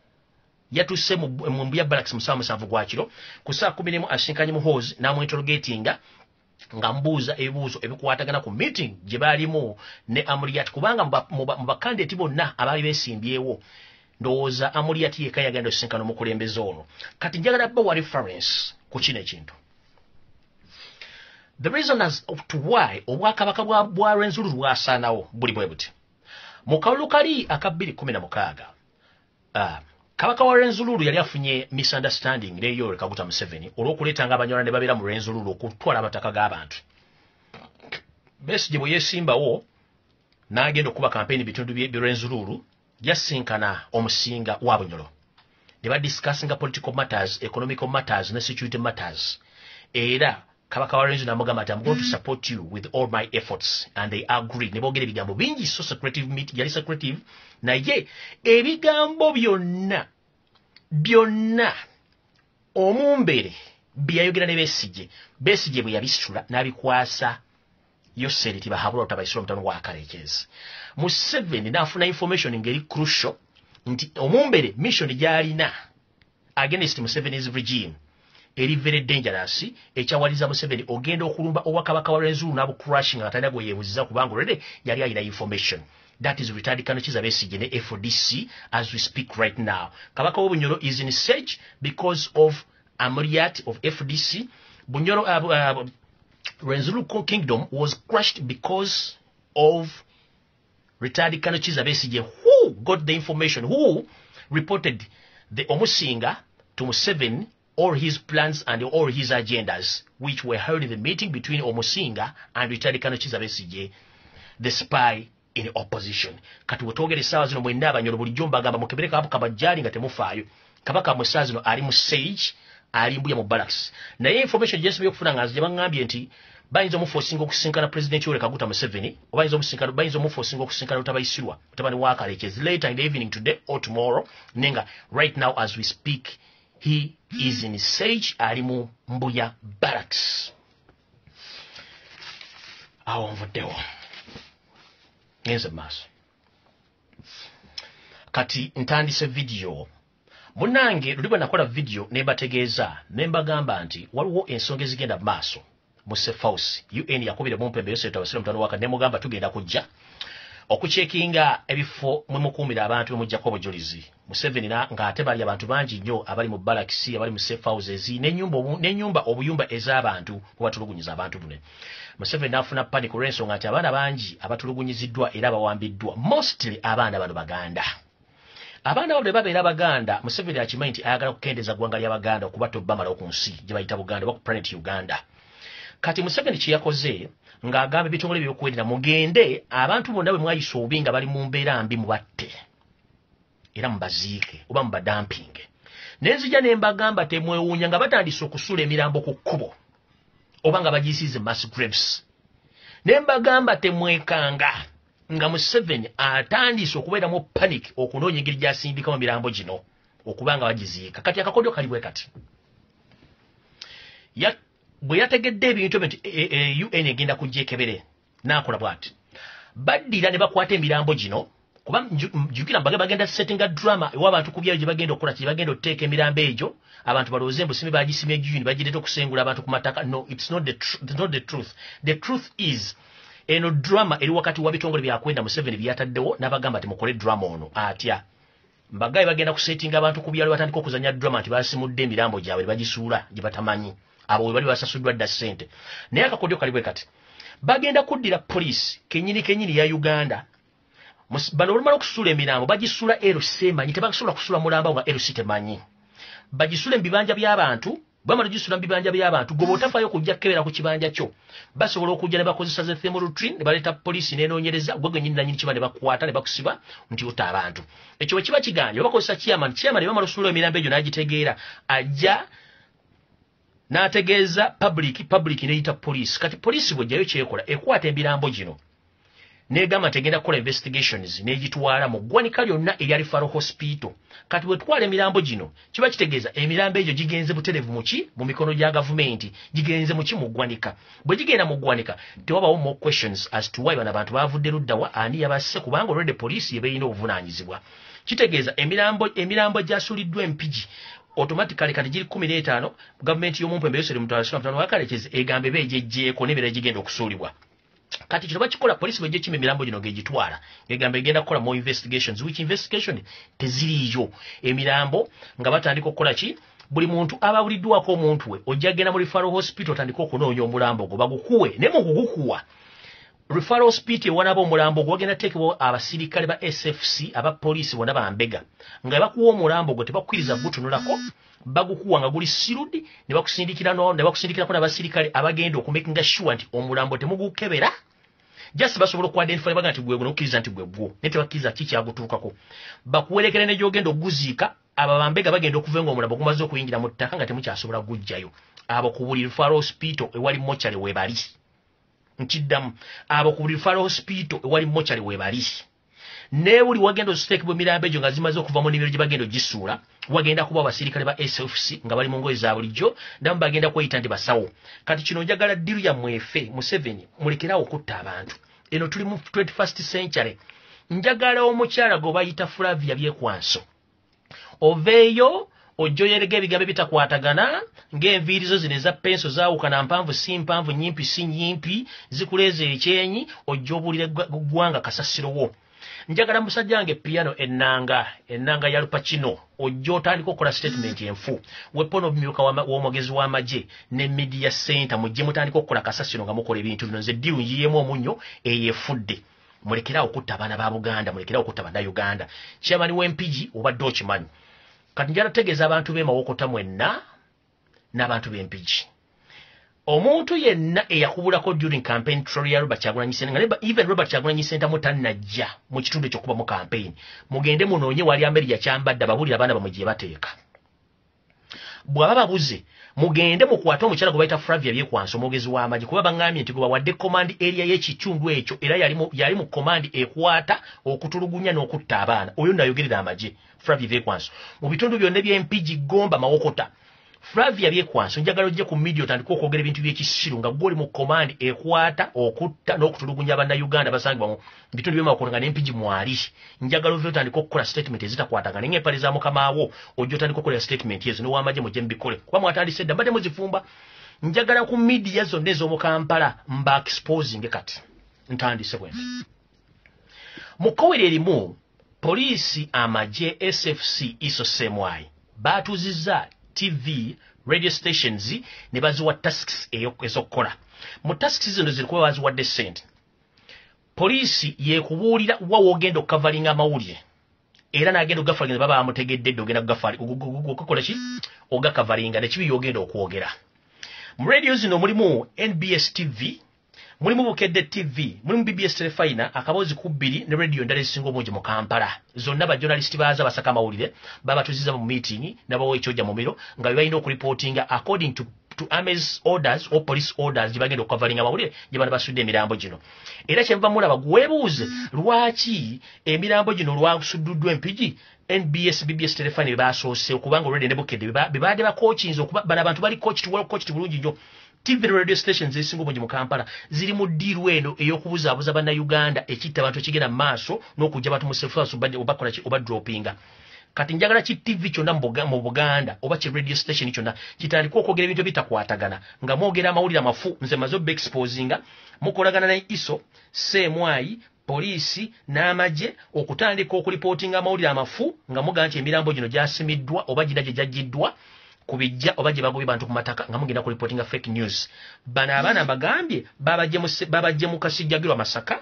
yatuse mu Mbuya Barracks musanvu gwa kiro ku saa 11 asinkanye muhozi na mu interrogatinga nga mbuuza ebibuuzo ebikwatagana ku meeting gye baalimu ne Amuriat kubanga mu bakandidate bonna abaali beesimbyewo ndowooza Amuriat yekka yagenda okusinkana omukulembeze ono. Kati njagala bba reference ku kino ekintu. The reason as to why obwakabaka bwa Rwenzururu bwasaanawo buli bwe buti mu kalulu kali aka 2016 kabaka wa Rwenzururu yali afunye misunderstanding ne Yoweri Kaguta Museveni olw'okuleetanga abanyolani babeera mu Rwenzururu okutwala amataka g'abantu. Besigye bwe yeesimbawo n'agenda okuba kampeni bitundu bye Rwenzururu yasinkana omusinga wa Bunyoro. Ne badiscussinga political matters, economical matters ne security matters. Era kabaka wa Rwenzururu n'amugamba nti I'm going to support you with all my efforts and they agreed. Ne boogera ebigambo bingi so secretive meeting yali secretive naye ebigambo byonna omumbere byayogera ne Besigye bwe yabisitula n'abikwasa Yoseri tibahabula otabayisira omutano wa Karekezi. Museveni n'afuna information ngeri crucial nti omumbere mission gyalina against Museveni's regime eri very dangerous ekyawaliza Museveni ogenda okulumba obwakabaka wa Rwenzururu n'abo crushing atalina gwe yeebuziza kubanga already yali ayina information. That is retired Kanokiza Besigye ne FDC as we speak right now. Kabaka wa Bunyoro is in siege because of Amuriat of FDC. Bunyoro Rwenzururu Kingdom was crushed because of retired Kanokiza Besigye who got the information, who reported the Omusinga to Museveni all his plans and all his agendas which were held in the meeting between Omusinga and retired Kanokiza Besigye, the spy in opposition. Kati wetwogere saawa zino mwenda abanyolo bulijjo mbagamba mukebereka apo kabajjali nga temufaayo. Kabaka mu saawa zino ali mu sage ali Mbuya mu barracks. Naye information gye okufuna nga bangambye nti bayinza omuforcinga okusinkana President Yoweri Kaguta Museveni bayinza omuforcinga okusinkana Otabayisirwa mutabani wa Karekezi later in the evening today or tomorrow. Nenga right now as we speak he is in sage ali mu Mbuya barracks. Awo nvuddewo ngenze maaso. Kati ntandise video munange luli bwe nakola video nebategeeza nembagamba nti waliwo ensonga ezigenda maaso mu Sefausi UN yakubira mumpembe yose tawasira mutano waka nemugamba tugenda kujja okuchekinga ebifo mwe mukumira abantu mujjako obujulizi. Museveni nga ate bali abantu bangi nnyo abali mu Barracks abali mu Sefauses n'ennyumba obuyumba ez'abantu kubatulugunyiza abantu bune. Museveni afuna panic olw'ensonga nti abaana bangi abatulugunyiziddwa era bawambiddwa mostly abaana bano Baganda. Abaana bano babeera Baganda Museveni akimanyi nti ayagala kukendeza ggwanga lya Baganda okubatta Obama ku nsi gye bayita Buganda oba ku planet Uganda. Kati Museveni kye yakoze ng'agamba ebitongole by'okuwulira mugende abantu bonna bwe mwayisa obubi nga bali mu mbeera mbi mubatte era mubaziike oba mubadampinge. Nenzija ne mbagamba temwewuunya nga batandise okusula emirambo ku kkubo oba nga bagiyisize mass graves. Ne mbagamba temwekanga nga Museveni atandise okubeeramu panic okunoonya engeri gy'asindikamu mirambo gino okubanga bagiziika. Kati akakodyo kali bwe kati. Bwe yategedde ebintu nti UN egenda kujja ekebere n'akola bw'ati. baddira ne bakwata emirambo gino kuba njukira bagenda settinga drama ewabantu kubyayo gye bagenda okukola kye bagenda oteeka emirambo egyo abantu balowooze mbu simi bagisimye jjuni bagireeta okusengula abantu ku mataka. No, it's not the truth. The truth is eno drama eri wakati wa bitongole byakwenda Museveni byataddewo n'abagamba ati mukole drama ono atya mbagaye bagenda kusettinga abantu ku byalo batandika okuzanya drama nti basimudde emirambo gyabwe bagisuula gye batamanyi abo we bali basasuddwa dda ssente. Naye akakodyo kalibwe kati bagenda kuddira poliisi kenyini ya Uganda bano olumala okusuula emirambo bagisuula LC emanyi tebasobola kusuula mulambo nga LC temanyi bagisule mu bibanja by'abantu bamala gisula mu bibanja by'abantu gobo otafaayo okujja kukebera ku kibanja kyo basobola okujja ne bakozesa ze thermometry ne baleeta poliisi n'enoonyereza gwe gwenyini nanyini kiba ne bakwata ne bakusiba nti ota abantu ekyo bwe kiba kiganje bakozesa chairman ne bamala osuula emirambo egyo n'agitegeera ajja n'ategeeza public n'eyita poliisi kati poliisi bw'ejjayo kyekola ekwata emirambo gino negamba tegenda kukola investigations n'egitwala mu ggwanika lyonna eryali Faro Hospital. Kati bwe twala emirambo gino kiba kitegeeza emirambo egyo gigenze buterevu muki mu mikono gya gavumenti gigenze muki mu ggwanika. Bwe gigenda mu ggwanika tewabawo more questions as to why bano abantu bavudde luddawa ani yabasse kubanga olwedde poliisi yebeeyina obuvunaanyizibwa. Kitegeeza emirambo gyasuuliddwa empigi automatically kati giri 15 gavumenti y'omumpu embeeyosere mutwalo wakalekeze egambe beejejjeeko n'ebirala gigenda okusuulibwa. Kati kino bakikola poliisi bwejja ekima emirambo gino ng'egitwala egamba egenda kukola more investigations which investigation teziriiyo emirambo nga batandika okukola ki buli muntu ababuliddwako omuntu we ojja genda mu referral hospital otandika okunoonya omulambo gwo bagukuwe ne mu kugukuwa referral hospital ewanaba omulambo gwo bagenda teekebwa abasirikale ba SFC aba poliisi bonna bambega nga bakuwa omulambo gwo tebakukkiriza gutunulako bagukuwa nga guli sirudi ne bakusindikirako n'abasirikale abagenda okumakinga sure nti omulambo temugukebera just basobola okuidentify baga nti gwe n'okkiriza nti gwe gwo ne tebakkiriza kikyagutuukako bakuwerekere ne gy'ogenda oguziika abo bambega bagenda okuvenga omulambo gumaze okuyingira mu ttaka nga temukyasobola gujjayo abo ku buli referral hospital ewali mochari webali nkiddamu abo ku buli referral hospital ewali mochari webali ne buli wagenda ositeekebwa emirambo egyo nga zimaze okuva mu nnimiro gye bagenda ogisuula wagenda kuba abasirikale ba SFC nga bali mu ngoye za bulijjo ndamu bagenda kweyita nti basawo. Kati kino njagala ddiru yammwe efe Museveni mulekerawo okutta abantu eno tuli mu 21st century. Njagala omukyala gwe bayita Flavia Byekwanso oveeyo ojjoyerega ebigambo bitakwatagana ng'enviirizo zino eza penso zaawukana mpanvu si mpanvu nyimpi si nyimpi zikuleeza ekyenyi ojja obuulire ggwanga kasasirowo. Njagala musajja wange piano ennanga ya Lupacino ojja otandika okukola statement enfu wepono bimyuka w'omwogezi w'amagye ne media center mujje mutandika okukola kasasiro nga mukola ebintu bino nze ddiru nyiyeemu omunnyo eyefudde mulekerawo okutta abaana ba Buganda mulekerawo okutta bannayuganda chairman w'empigi obadde okimanyi. Kati njala tegeeza abantu b'emawokota mwenna n'abantu b'empigi omuntu yenna eyakubulako during campaign troya Robert Kyagulanyi Ssentamu nga even Robert Kyagulanyi Ssentamu tannajja mu kitundu ekyokuba mu campaign mugende munoonye wali America kyambadde ababulira abaana bamwe gye bateeka bw'aba babuze mugende mukwate omukyala gwe bayita Flavia Byekwanso omwogezi w'amagye kuba baŋŋambye nti gwe bawadde command area y'ekitundu ekyo era yali mu command ekwata okutulugunya n'okutta abaana oyo nayogerera amagye Flavia Byekwanso mu bitundu byonna by'empigi Gomba Mawokota. Flavia Byekwanso njagala ojje ku media otandika okwogera ebintu by'ekisiru nga gwoli mu command ekwata okutta n'okutulugunya bannayuganda basangibwa mu bitundu by'Amawokota nga n'empigi mwali. Njagala ovyo otandika okukola statement ezitakwatagana ng'empale za mukama wo ojja otandika okukola statement ezo n'owamagye mujje mubikole kuba mwatandise dda mbadde muzifumba. Njagala ku media zonna ez'omu Kampala mba exposing kati ntandise bwe mu Kowere erimu poliisi amagye SFC iso semwai baatuzizza TV radio stations ne baziwa tasks ezokukola mu tasks zino zilikuwa baziwadde ssente. Poliisi yekubuulira wa wogenda okukavalinga amawulire era n'agenda okugafalinga baba bamutegedde dde ogenda okukola ki ogakavalinga nekibi yogenda okwogera. Mu radio zino mulimu NBS TV mulimu Bukedde TV mulimu BBS Telefina akaboozi ku bbiri ne radio endala ezisinga obungi mu Kampala zonna bajournalist baaza basaka amawulire babatuziza mu meeting nabawo ekyoja mu miro nga balina okureportinga according to army's orders or police orders gibagenda okukavalinga amawulire gye bana basudde emirambo gino. Era kyenva mulaba gwebuuze lwaki emirambo gino lwasuddudwa empigi NBS BBS Telefina basoose okubanga already ne Bukedde bibadde bakochinze okuba bana abantu bali coached well coached bulungi nnyo TV radio stations ezisinga obungi mu Kampala ziri mu ddiiru eno ey'okubuzaabuza bannayuganda ekitta abantu ekigenda mu maaso n'okujja bantu mu self-house obakola ki oba droppinga. Kati njagala ki TV kyonna mu Buganda oba ki radio station kyonna kitandika okwogera ebintu bitakwatagana nga mwogera amawulire amafu nze maze exposinga mukolagana ne ISO Semwai poliisi n'amagye okutandika okulipotinga amawulire amafu nga muga nti emirambo gino gyasimiddwa oba gina gye gyaggiddwa kubijja oba gye bagobye bantu ku mataka nga mugenda kulipotinga fake news. Bano abaana bagambye babajje mu Kasijjagirwa Masaka,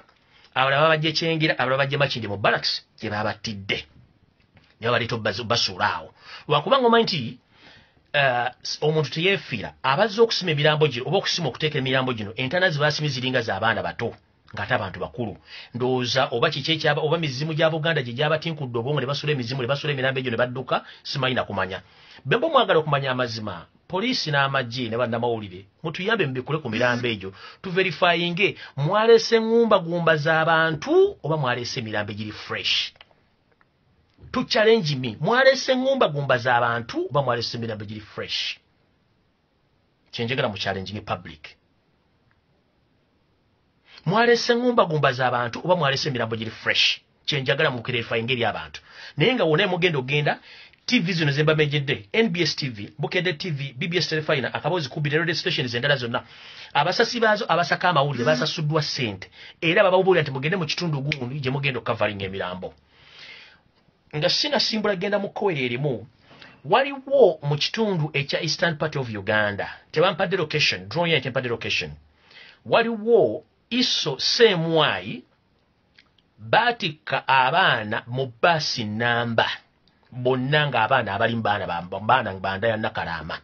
abalala babajje Kyengera, abalala babajje Makindi mu barracks gye babattidde. Nyo balito basulaawo. Lwakubanga omanyi nti omuntu teyeefiira abazze okusima emirambo gino oba okusima okuteeka emirambo gino entana zibasimi ziringa z'abaana bato ng'ate abantu bakulu. Ndowooza oba kiki ekyaba oba mizimu gya Buganda gye gyabatinkudde obwongo ne basula emizimu ne basula emirambo egyo ne badduka simanyi na kumanya. Bembo mwagala okumanya amazima poliisi n'amagye ne bannamawulire mutuyambe mubikule ku mirambo egyo tuverifyinge mwalese ngumba z'abantu oba mwalese emirambo egiri fresh. To challenge me mwalese ngumba z'abantu oba mwalese emirambo egiri fresh. Kyenjagala mu challenging public. Mwalese ngumba z'abantu oba mwalese emirambo egiri fresh. Kyenjagala mu verifyinge eri abantu. Naye nga wona mugenda TV zino zemba mejjedde NBS TV, Bukedde TV, BBS Telefina, akabozi kubira radio stations endala zonna. Abasasi baazo abasaka amawulire basasuddwa ssente. Era bababulira nti mugende mu kitundu gundi gye mugenda covering emirambo. Nga sinasimbula genda mu kkoere erimu waliwo mu kitundu ekya Eastern part of Uganda. Tebampadde location, drone ya tempadde location. Waliwo ISO Semwai batika abaana mu basi namba. Bonna ng'abaana abali baana banda ya Nakalama.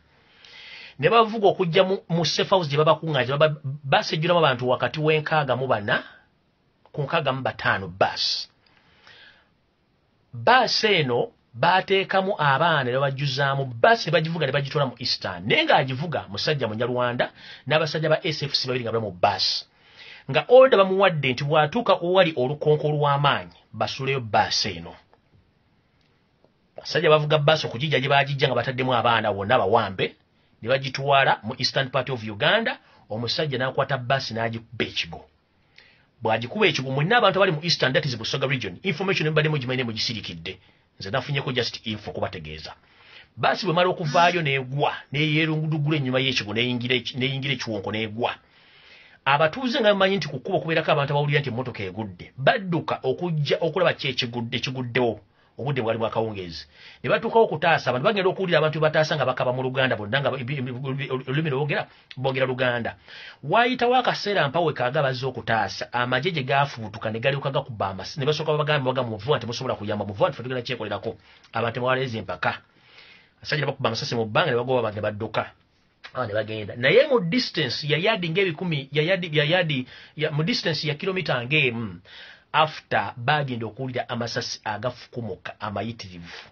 Ne bavuga okujja mu safe house gye babakuŋŋaanya basejjulamu abantu wakati w'enkaaga mu bana ku nkaaga mu bataano basi. Basi eno bateekamu abaana ne bajjuzaamu basi ne bagivuga ne bagitwala mu Eastern. Naye ng'agivuga musajja Munyarwanda n'abasajja ba SFC babiri nga bali mu basi. Nga order bamuwadde nti bw'atuuka owali olukonko lw'amaanyi basuleyo basi eno. Basajja bavuga basi okugijja gye baagijja nga bataddemu abaana bonna abawambe ne bagitwala mu Eastern part of Uganda. Omusajja n'akwata basi n'agikuba ekigo. Bw'agikuba ekigo mwenna abantu abali mu Eastern, that is Busoga region, information embadde mugimanyi mugisirikidde. Nze nafunyeko just info kubategeeza. Basi bwe mala okuvaayo n'egwa n'eyeerungudugula ennyuma y'ekigo n'eyingira ekiwonko n'egwa. Abatuuze nga bamanyi nti ku kkubo kubeerako abantu abawulira nti emmotoka egudde badduka okujja okulaba ki ekiguddewo. Obudde bwali bwakawungeezi. Ne batuukawo okutaasa abantu bagenda okuwulira abantu bataasa nga bakaba mu Luganda bonna nga olulimi boogera Luganda. Waayitawo akaseera mpawe kaaga bazze okutaasa amagye gye gaafubutuka ne galyoka gakuba amasi ne basooka bagambe muvuba nti musobola kuyamba muvuba nti tugenda kyekolerako abantu mwaleeze empaka. Asajja bakuba amasasi mu bbanga ne bagoba ne badduka. Ne bagenda. Naye mu distance ya yadi ng'ebikumi mu distance ya kilomita ng'emu after bagenda okuwulira amasasi agafukumuka amayitirivu.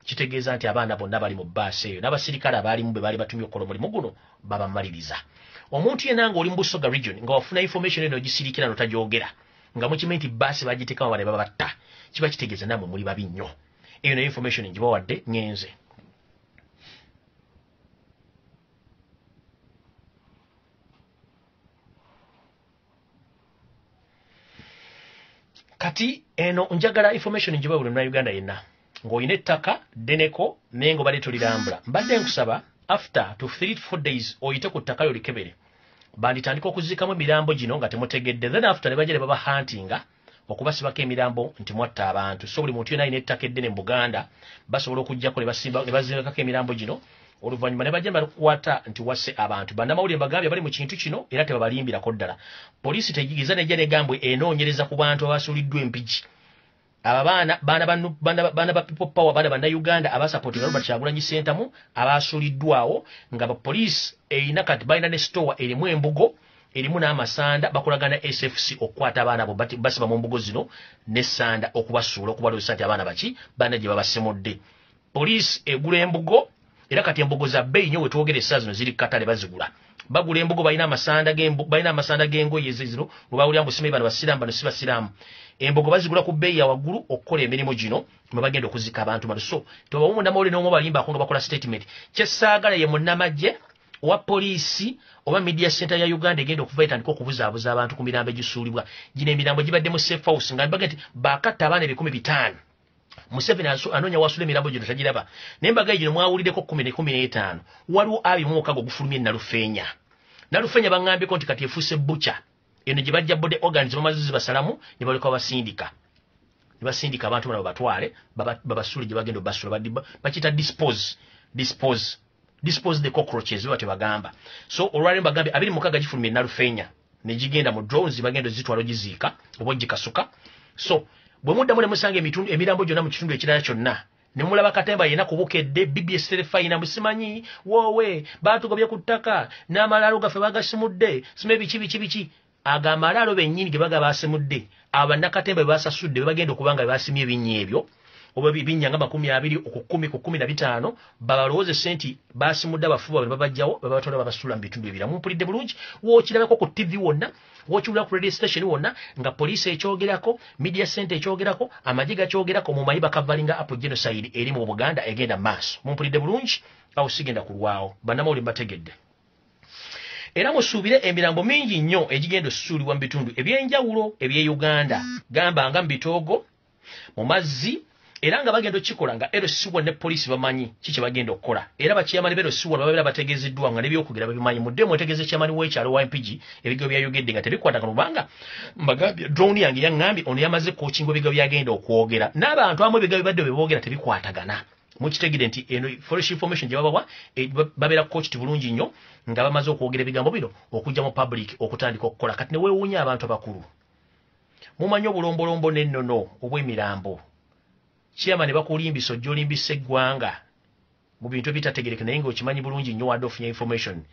Kitegeeza nti abaana bonna bali mu bbaasi eyo n'abasirikale abaalimu be baali batumye okukola omulimu guno babamaliriza. Omuntu yenna ng'oli mu Busoga region nga wafuna information eno gisirikira notagyogera nga mukimanyi nti bbaasi bagiteekamu bane babatta kiba kitegeeza nammwe muli babi nnyo. Eyo nayo information ngibawadde ngenze. Kati eno njagala information njiba buli muna Uganda yenna. Ng'olina ettaka deneko nengo bali tulirambula. Mbadde nkusaba after to 3-4 days oyite ku ttaka lyo likebere. Banditandika okuzikamu emirambo gino nga temutegedde. Then after ne bajja ne baba huntinga okubasibako emirambo nti mwatta abantu. So buli muntu yenna alina ettaka eddene mu Buganda basobola okujjako ne bazimbako emirambo gino. Oluvannyuma ne bajja bakwata nti wasse abantu. Bannamawulire mbagambye bali mu kintu kino era tebabalimbirako ddala. Poliisi tegigiza nejja negambwe enoonyereza ku bantu abasuuliddwa empiki. Aba baana ba People Power baana bannayuganda abasapootinga Robert Kyagulanyi Ssentamu abasuuliddwawo nga bapoliisi erina kati balina ne store erimu embugo erimu n'amasanda bakolagana SFC okukwata abaana abo basiba mu mbugo zino n'essanda okubasuula okubaloosa nti abaana baki baana gye babasemudde. Poliisi egula embugo era kati embugo za bbeeyi nnyo we twogera essaawa zino ziri katale bazigula. Bagula embugo balina amasanda g'engoye zino bwe bawulira mbu simanyi bano basiraamu bano si basiraamu. Embugo bazigula ku bbeeyi ya waggulu okukola emirimu gino mwe bagenda okuzika abantu bano. So tebawumu nnamawulire n'omu balimbako nga bakola statement. Kye ssaagala ye munnamagye wa poliisi oba media center ya Uganda egenda okuva etandika okubuzaabuza abantu ku mirambo egisuulibwa. Gino emirambo gibadde mu safe house nga baga nti baakatta abaana 15,000. Museveni anoonya wasula emirambo gino tagiraba. Naye mbaga gino mwawuliddeko 10-15. Waliwo abi mu mukago gufulumye Nalufeenya. Nalufeenya baŋŋambeko nti kati efuuse butcher. Eno gye bajja bode organs bamazizi basalamu ne baleka basindika. Ne basindika abantu bano batwale babasule gye bagenda basula bakita dispose the cockroaches bate bagamba. So olwali bagambe abiri mukaga gifulumye Nalufeenya ne gigenda mu drones bagenda zitwalo giziika obojji kasuka. So bwe mudda mule musange emirambo gyonna mu kitundu ekirala kyonna ne mulaba Katemba yena kubukedde BBS telefayina musimanyi wowe batugobye ku ttaka n'amalalo gaffe bagasimudde sime biki agamalaalo bennyini ge baga basimudde abanna Katemba basasudde bagenda okubanga basimye ebinnya ebyo oba bibinya nga 20 ku 10 ku 15 babalooze senti basimudde abafuba babajjawo babatwala babasula mu bitundu ebiramu. Mpulidde bulungi wokirabako ku TV wonna wokiwula ku radio station wonna nga poliisi ekyogerako media center ekyogerako amajiga kyogerako mu mayiba kavalinga apo genocide eri mu Buganda egenda maaso. Mumpulidde bulungi awo sigenda kulwawo bannamawulire bategedde. Era musuubire emirambo mingi nnyo egigenda osuulibwa mu bitundu ebyenjawulo eby'e Uganda gamba nga mu Bitoogo mu Mazzi. Era nga bagenda okikola nga LC1 ne poliisi bamanyi kiki bagenda okukola. Era bakiyamani LC1 babeera bategeezeddwa nga n'ebyokugira babimanyi mudde mwetegeeze kyamani w'ekyalo wa MPG ebigabo byayogedde nga tebikwata kanubanga mbagambye drone yange yaŋŋambye ono yamaze coachingo ebigabo byagenda okwogera n'abantu amu ebigabo bibadde bwe boogera tebikwatagana. Mukitegedde nti eno fresh information gye babawa babeera coached bulungi nnyo nga bamaze okwogera ebigambo bino okujja mu public okutandika okukola. Kati ne weewuunya abantu abakulu mumanyi obulombolombo n'ennono obw'emirambo. Chairman ne bakulimbisa ojja olimbisa eggwanga mu bintu ebitategerekeka naye ng'okimanyi bulungi nnyo wadde ofunye information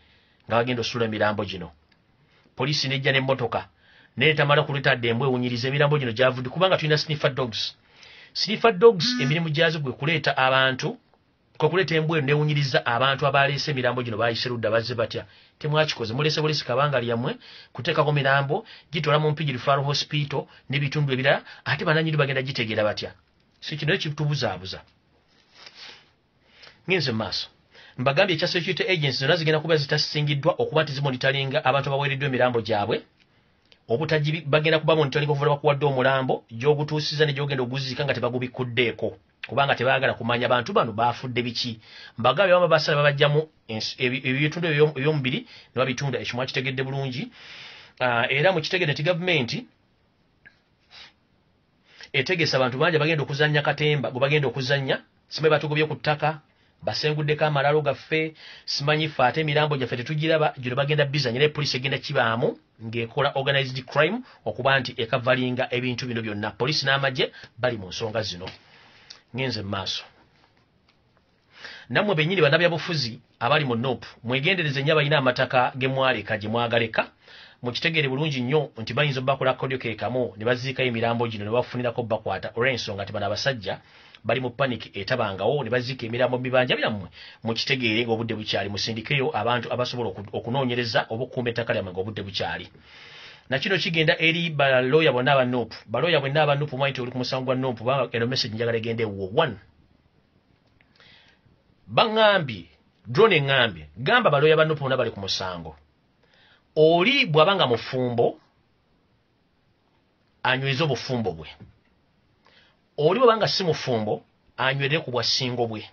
nga bagenda osula emirambo gino. Poliisi nejja n'emmotoka naye tamala kulutadde embwa ewunyiriza emirambo gino gyavudde kubanga tulina sniffer dogs. Sniffer dogs emirimu gyazo gwe kuleeta abantu kwe kuleeta embwa neewunyiriza abantu abaleese emirambo gino baayise ludda bazze batya. Temwakikoze mulese bulesi kabanga lyammwe kuteekako mirambo gitwala mu Mpigi Referral Hospital n'ebitundu ebirala ate bananyini bagenda gitegeera batya. Si kino ekitubuzaabuza. Ngenze maaso mbagambye ekya security agencies zonna zigenda kuba zitasingiddwa okuba nti zimonitalinga abantu abaweereddwa emirambo gyabwe. Obutaji bagenda kuba monitalinga okuva bakuwadde omulambo gy'ogutuusiza ne gy'ogenda oguziika nga tebagubikuddeeko kubanga tebaagala kumanya abantu bano baafudde biki. Mbagambye abamu basala babajjamu ebitundu eby'omubiri ne babitunda ekimwa kitegedde bulungi. Era mu kitegedde nti gavumenti etegesa abantu bangi bagenda okuzannya Katemba gwe bagenda okuzannya simanyi batugobye ku ttaka basenguddeko amalalo gaffe simanyi ffe ate emirambo gyaffe tetugiraba gino bagenda bizannya naye poliisi egenda kibaamu ng'ekola organized crime okuba nti ekavalinga ebintu bino byonna. Poliisi n'amagye bali mu nsonga zino. Ngenze mu maaso nammwe bennyini bannabyabufuzi abali mu NOP mwegendereze nnyo abalina amataka ge mwaleka gye mwagaleka. Mukitegeere bulungi nnyo nti bayinza obbakola kodyo keekamu ne baziikayo emirambo gino ne bafunirako bakwata olw'ensonga nti bano abasajja bali mu panic etabangawo ne baziika emirambo mu bibanja byammwe. Mukitegeere ng'obudde bukyali musindikeyo abantu abasobola okunoonyereza oba okukuuma ettaka lyammwe ng'obudde bukyali. Na kino kigenda eri balooya bonna aba NOP. Balooya bonna aba NOP mwanti oli ku musango gwa NOP eno message njagala egende wo 1. Baŋŋambye drone eŋŋambye gamba balooya ba NOP bonna bali ku musango. Oli bw'abanga mufumbo anyweze obufumbo bwe. Oli bw'abanga si mufumbo anywere ku bwasingo bwe.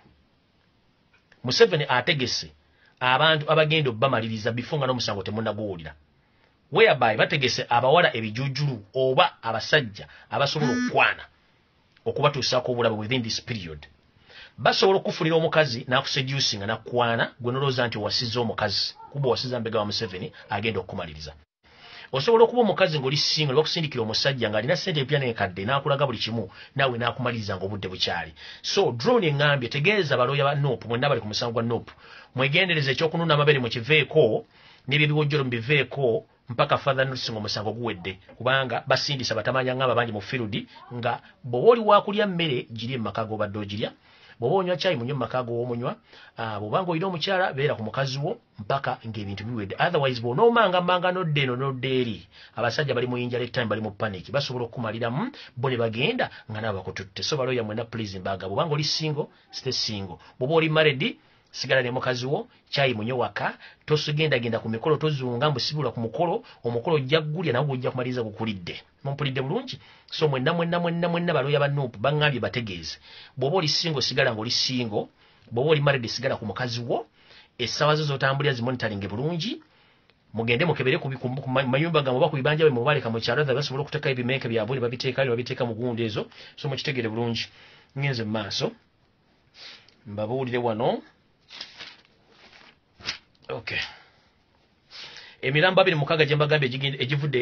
Museveni ategese abantu abagenda obbamaliriza bifunga n'omusango temunnaguwulira. Whereby bategese abawala ebijujulu oba abasajja abasobola okukwana okubatuusaako obulabe within this period. Basobola okufunira omukazi n'akuseducinga nakwana gwe nolowooza nti owasizza omukazi kuba owasizza mbega wa Museveni agenda okumaliriza. Osobola okuba omukazi ng'oli singa ne bakusindikira omusajja ng'alina ssente empya n'enkadde n'akulaga buli kimu naawe n'akumaliriza ng'obudde bukyali. So drone eŋŋambye tegeeza balooya ba NOP mwenna bali ku musango gwa NOP mwegendereza ekyokununa amabere mu kiveeko n'ebyebiwojjolo mu biveeko mpaka further notice ng'omusango guwedde kubanga basindisa batamanya ng'aba bangi mu field nga bw'oba oli waakulya mmere giri mu maka g'obadde ogirya. Bw'oba onywa caayi munywe mu maka g'owomunywa. Bw'obanga olina omukyala beera ku mukazi wo mpaka ng'ebintu biwedde. Otherwise bw'onoomanga n'odda eno n'odda eri abasajja bali mu yinja time bali mu panic basobola okukumaliramu bo ne bagenda nga nabo bakututte. So balooya mwena please mbaga bw'obanga oli single stay single. Bw'oba oli married sigala ne mukazi wo chai munyo waka tosugenda genda ku mikolo tozunga mbusibula ku mukolo omukolo jaggulya nawo ojja kumaliza kukulidde mumpulidde bulungi so mwenna baloya banupu bangambye bategeeze bwoba oli singo sigala ng'oli singo bwoba oli married sigala ku mukazi wo essawa zo z'otambulira zimonitoringe bulungi mugende mukebere ku mayumba gamwe oba ku bibanja bwe mubaleka mu kyalo basobola okuteeka ebimeeke byabwe ne babiteeka mu gundi ezo so mukitegere bulungi ngenze mu maaso mbabuulire wano. Okay. Emirambo 26 gye mbagambye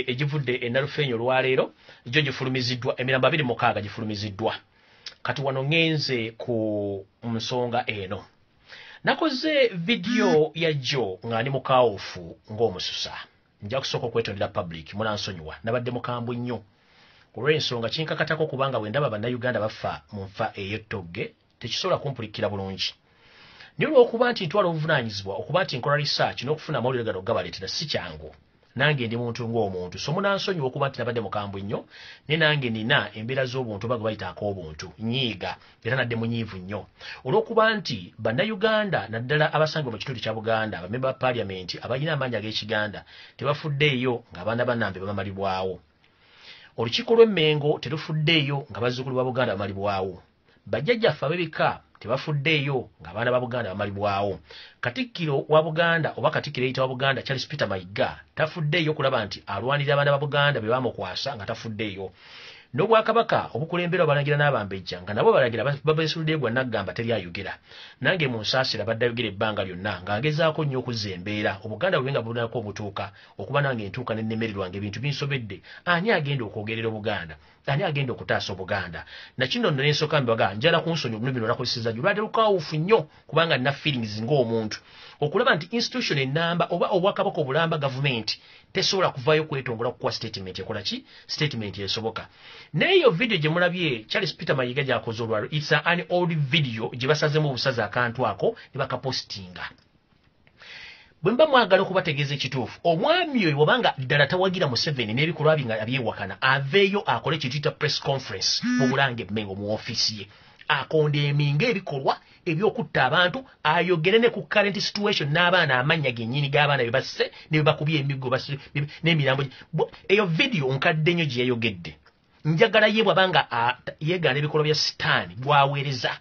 egivudde e Nalufenyo olwaleero gyo gifulumiziddwa emirambo 26 gifulumiziddwa kati wano ngenze ku nsonga eno nakoze video ya jo nga ndi mukawufu ng'omususa nja kusooka okwetondera public munansonyiwa nabadde mukambwe nnyo olw'ensonga kinkakatako kubanga bwe ndaba bannayuganda bafa mu nfa ey'ettogge tekisobola kumpulikira bulungi niyo olw'okuba nti ntwala obuvunaanyizibwa okuba nti nkola research n'okufuna amawulire gano gabaleetera si kyangu nange ndi muntu ng'omuntu so munansonyiwa okuba nti nabadde mukambwe nnyo ne nange nina embeera z'obuntu oba gwe bayita ak'obuntu nyiiga era nadde munyiivu nnyo olw'okuba nti bannayuganda naddala abasangibwa mu kitundu kya Buganda abamemba ba paliamenti abalina amaanyi ag'Ekiganda tebafuddeeyo ng'abaana bannambe bamalibwawo olukiiko lw'Emmengo terufuddeeyo nga bazzukulu ba Buganda bamalibwawo bajjajjaffe ab'ebika tebafuddeeyo ng'abaana ba Buganda bamalibwawo Katikkiro wa Buganda oba Katikkiro eyita wa Buganda Charles Peter Mayiga tafuddeeyo kulaba nti alwanirira abaana ba Buganda be bamukwasa nga tafuddeeyo n'Obwakabaka obukulembera Abalangira n'Abambejja nga nabo Abalangira babeesuludde gwa Naggamba teri ayogera nange mu nsaasira baddayogera ebbanga lyonna nga ngezaako nnyo okuzza embeera Obuganda bwe nga bulunako obutuuka okuba nange entuuka n'ennemererwanga ebintu binsobedde ani agenda okwogerera Obuganda ani agenda okutaasa Obuganda na kino nno n'ensooka mbaga njala kunsonyi olulimi luno nakozesezza lwadde lukawufu nnyo kubanga nina feelings ng'omuntu okulaba nti institution ennamba oba Obwakabaka obulamba gavumenti tesobola kuvaayo kwetongola kukuwa statement ekola ki statement esoboka n'eyo video gye mulabye Charles Peter Mayiga gy'akoze olwalo it's an old video gye basazemu obusazi akantu ako ne bakapostinga bwe mba mwagala okubategeeza ekituufu omwami oyo obanga ddala tawagira Museveni n'ebikolwa bye nga abyewakana aveeyo akole kituyita press conference mu Bulange Mmengo mu ofiisi ye akondeeminga ebikolwa ebyokutta abantu ayogere ne ku current situation n'abaana amannya gennyini g'abaana be basse ne be bakubye emiggo n'emirambo eyo video nkadde nnyo gye yayogedde njagala ye bw'abanga yeegaana ebikolwa bya sitaani bwaweereza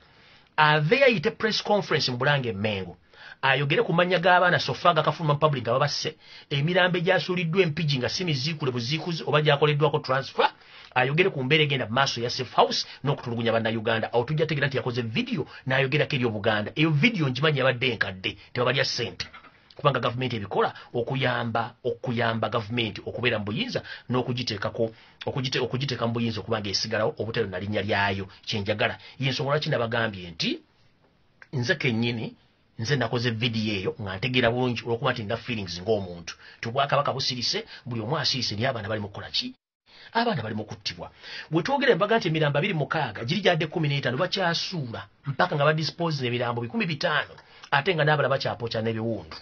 aveeyo ayite press conference mu Bulange Mmengo ayogere ku mannya g'abaana sofaga kafuluma public ababasse emirambo egyasuuliddwa empigi nga si miziikule buziikuzi oba gyakoleddwako transfer ayogere ku mbeera egenda mu maaso ya safe house n'okutulugunya bannayuganda awo tujja tegeera nti yakoze video n'ayogerako eri Obuganda eyo video ngimanyi yabadde enkadde tebabalya ssente kubanga gavumenti ebikola okuyamba gavumenti okubeera mu buyinza n'okugiteekako okugiteeka mu buyinza okuba ng'esigalawo obutali na linnya lyayo kyenjagala y'ensonga lwaki nabagambye nti nze kennyini nze nakoze video eyo nga ntegeera bulungi olwokuba nti nina feelings ng'omuntu Obwakabaka busirise buli omu asirise naye abaana bali mu kukola ki abaana bali mu kuttibwa bwe twogera embaga nti emirambo 26 giri gyadde 15 bakyasuula mpaka nga badispose n'emirambo 500 ate nga n'abala bakyapooca n'ebiwundu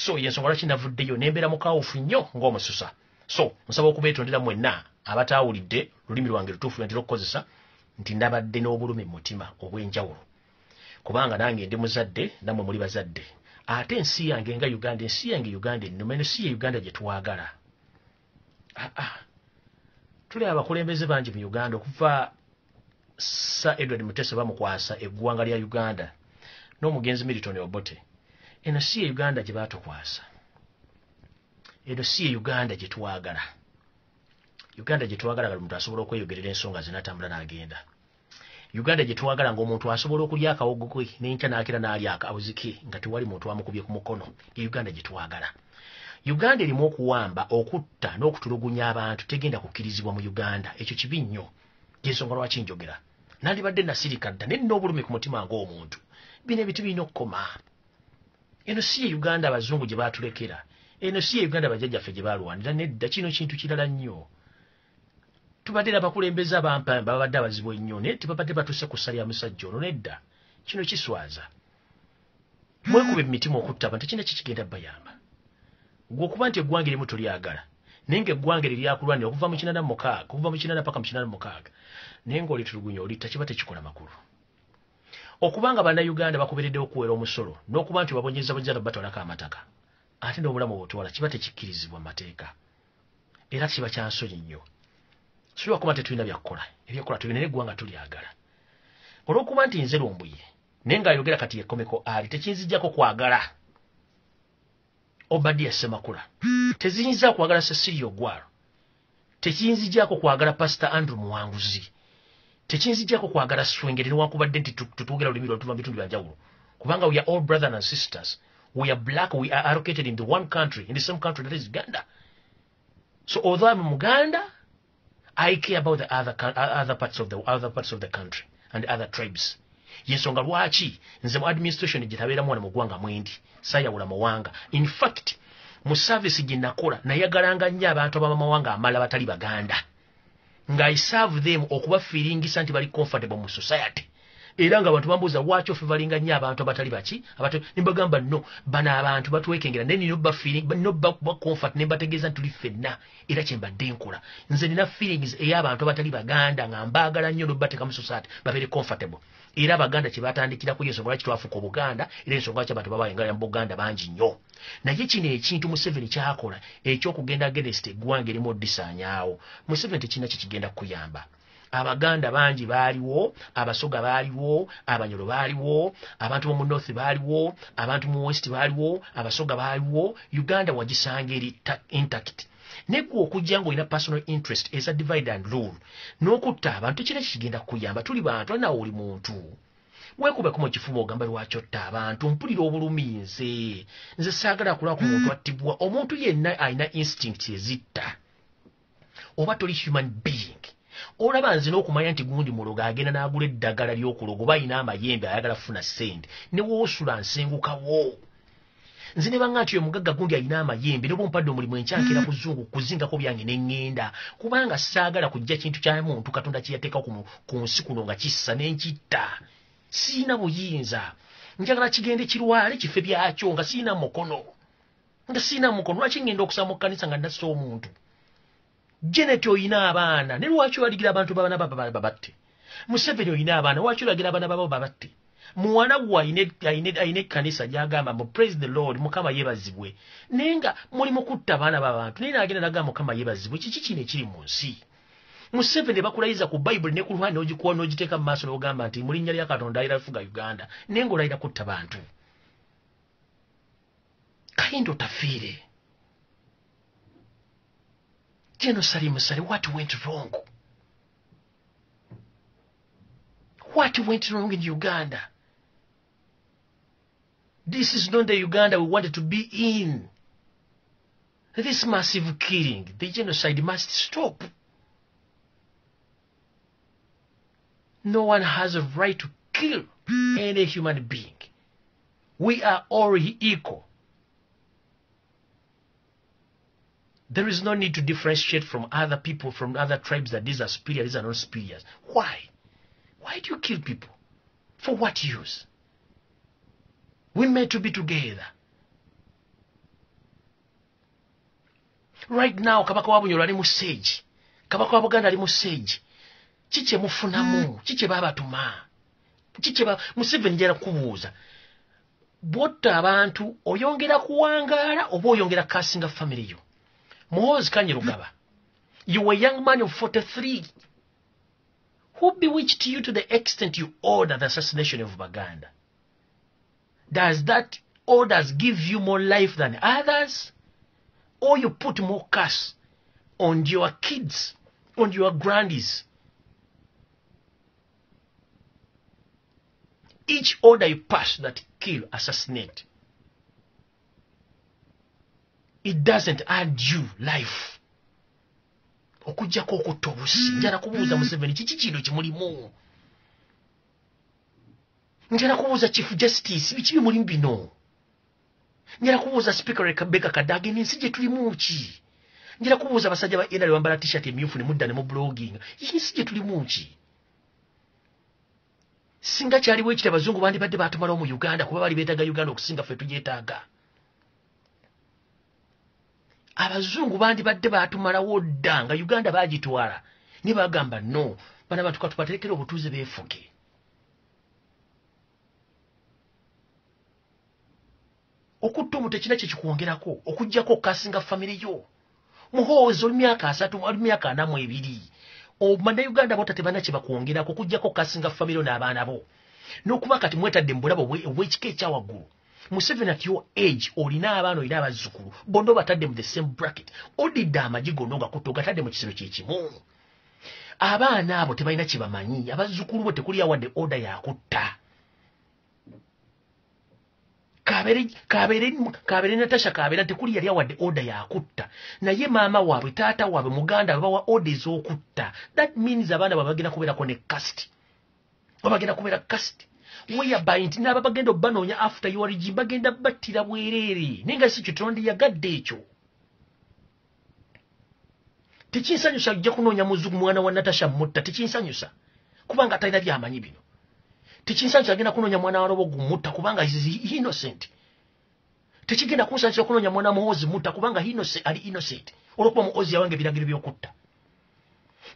so y'ensonga lwaki navuddeyo n'embeera mukawufu nnyo ng'omususa so nsaba okubeetondera mwenna abataawulidde lulimi lwange lutuufu lwentera okukozesa nti ndabadde n'obulumi mu mutima obw'enjawulo kubanga nange ndi muzadde nammwe muli bazadde ate ensi yange nga Uganda ensi yange Uganda ennuma eno si ye Uganda gye twagala tuli abakulembeze bangi mu Uganda okuva Sir Edward Mutesa bamukwasa eggwanga lya Uganda n'omugenzi Milton Obote eno si ye Uganda gye baatukwasa eno si ye Uganda gye twagala Uganda gye twagala nga omuntu asobola okweyogerera ensonga ze n'atambula n'agenda Uganda gye twagala ng'omuntu asobola okulya akawogo kwe n'enkya n'akira n'alya akabuzike nga tewali muntu amukubye ku mukono ye Uganda gye twagala Uganda erimu okuwamba okutta n'okutulugunya abantu tegenda kukkirizibwa mu Uganda ekyo kibi nnyo gyensonga lwaki njogera nandibadde nasirika dda ne nina obulumi ku mutima ng'omuntu bino ebintu birina okukoma eno si ye Uganda abazungu gye baatulekera eno si ye Uganda bajjajjaffe gye baalwanira nedda kino kintu kirala nnyo tubadde abakulembeze abampamba babadde abazibu ennyo naye tebabadde batuuse ku ssali ya musajja ono nedda kino kiswaza mwekube mu mitima okutta abantu tekina kikigenda bayamba gwe okuba nti eggwanga erimu tulyagala naye ng'eggwanga eryakulwanira okuva mu 86 kuva mu 8 paka mu 86 naye ng'olitulugunya olitta kiba tekikola makulu okubanga bannayuganda bakubiridde okuwera omusolo n'okuba nti babonyeza bonyeza batwalako amataka ate n'obulamu bw'otwala kiba tekikkirizibwa mateeka era kiba kyansonyi nnyo siwa kuba tetulina byakukola ebyakukola tulina eggwanga tulyagala olw'okuba nti nze Lumbuye naye ng'ayogera kati yekomeko ali tekinzijjako kwagala Obadiah Ssemakula tezinza kwagala Cecilia Ogwaro tekinzijjako kwagala Pastor Andrew Muwanguzi tekinzijjako kwagala Swengere newankubadde nti tutwogera olulimi lwatuva mu bitundu byanjawulo kubanga we are all brothers and sisters we are black we are allocated in the one country in the same country that is Uganda so although I'm Muganda I care about the other parts of the country and other tribes yensonga lwaki nze mu administration gitabeera mwana mu ggwanga mwendi sayawula mawanga in fact mu service gye nakola nayagalanga nnyo abantu ab'amawanga amala batali baganda nga I serve them okubafiiringisa nti bali comfortable mu society era nga abantu bambuuza lwaki ofivalinga nnyo abantu abatali baki nimbagamba no bano abantu batwekengera naye nino ba comfort ne mbategeeza nti tuli ffenna era kye mbadde nkola nze nina feelings ey'abantu abatali baganda nga mbaagala nnyo n'obbateeka mu society babeere comfortable era abaganda kye batandikirako y'ensonga lwaki twafuuka obuganda era ensonga lwaki abantu babayengala mu buganda bangi nnyo naye kino ekintu Museveni kyakola eky'okugenda against eggwanga erimu oddisaanyaawo Museveni tekirina kikigenda kuyamba abaganda bangi baaliwo abasoga baaliwo abanyolo baaliwo abantu mu north baaliwo abantu mu west baaliwo abasoga baaliwo Uganda wagisanga eri intact negwe okujja ng'olina personal interest eza divide and rule n'okutta abantu tekirina kikigenda kuyamba tuli bantu ali nawe oli muntu weekubeko mu kifuba ogamba lwaki otta abantu mpulira obulumi nze saagala kulaba ku muntu attibwa omuntu yenna alina instinct ezitta oba toli human being olaba nze n'okumanya nti gundi muloga agenda n'agula eddagala ly'okuloga oba alina amayembe ayagala kufuna ssente ne woosula nsengukawo nze ne banga nti oyo mugagga gundi alina amayembe noba ompadde omulimu enkyankera kuzungu kuzingako byange ne ŋŋenda kubanga saagala kujja kintu kya muntu Katonda kye yateekako ku nsi kuno nga kissa n'enkitta siina buyinza njagala kigende kirwale kife byakyo nga siina mukono lwaki ŋŋenda okusaba mu kkanisa nga nassa omuntu Janet oyina abaana ne lwaki olagira abantu baana babatte Museveni oyina abaana lwaki olagira abaana babo babatte muwana gwe ayina ekkanisa gy'agamba mu praise the Lord Mukama yeebazibwe naye nga mulimu kutta abaana b'abantu naye n'agenda n'agamba Mukama yeebazibwe kiki kino ekiri mu nsi Museveni bakulayiza ku Bayibuli ne ku Lwani n'ogikuwa n'ogiteeka mu maaso n'ogamba nti mu linnya lya Katonda ayira fuga Uganda naye ng'olayira kutta bantu kayinda otafiire Genocide Musare, what went wrong? What went wrong in Uganda? This is not the Uganda we wanted to be in. This massive killing, the genocide must stop. No one has a right to kill any human being. We are all equal. There is no need to differentiate from other people, from other tribes, that these are superior, these are not superior. Why? Why do you kill people? For what use? We're meant to be together. Right now, kabaka wa Bunyoro ali mu stage. Kabaka wa Buganda ali mu stage. Chiche mufunamu, chiche baba tuma. Chiche baba, Museveni njera kubuuza. Botta abantu oyongera kuwangala oba oyongera kasinga family yo. Muhoozi Kanyerugaba, you were a young man of 43. Who bewitched you to the extent you ordered the assassination of Baganda? Does that orders give you more life than others? Or you put more curse on your kids, on your grandies? Each order you pass that kill, assassinate, it doesn't add you life. Okujjako okutta obusi. Njala kubuuza Museveni kiki kino kimulimu. Njala kubuuza Chief Justice biki bimulimu bino. Njala kubuuza Speaker Rebecca Kadaga n'ensi gye tulimu ki. Njala kubuuza abasajja ba NRM bambala t-shirt emyufu ne mudda ne mu blogging. Ensi gye tulimu ki. Singa kyaliwo ekiti abazungu bandibadde baatumalawo mu Uganda kuba bali beetaaga Uganda okusinga ffe tugyetaaga. Abazungu bandibadde baatumalawo dda nga Uganda baagitwala ne bagamba no bana batuka tubaterekera obutuuze beefuge. okutta omuntu ekina kye kikwongerako okujjako okasinga famire yo muhoozi oli myaka 3 oli myaka 42 Bannayuganda bota tebana kye bakwongerako okujjako okasinga famire n'abaana bo n'okuba kati mwetadde mu bulabo obw'ekika ekyawaggulu Museveni at your age olina abaana olina abazzukulu bondo batadde mu the same bracket odidde amagi gonna nga kutto gatadde mu kisero kye kimu abaana abo tebalina kye bamanyi abazzukulu bo tekuli awadde order yakutta Kabere Natasha Kabera tekuli yali awadde order yakutta naye maama waabwe taata waabwe muganda babawa orders okutta that means abaana babagenda kubeerako ne custody babagenda kubeera custody whereby nti n'aba bagenda obbanoonya after your regime bagenda battira bwereere naye nga si kitonde yagadde ekyo tekinsanyusa ajja kunoonya muzugu mwana wa Natasha mutta tekinsanyusa kubanga talina byamanyi bino tekinsanyusa agenda kunoonya mwana wa Robogu mutta kubanga is innocent tekigenda kunsanyusa kunoonya mwana Muhoozi mutta kubanga ali innocent olwokuba Muhoozi yawange biragiro by'okutta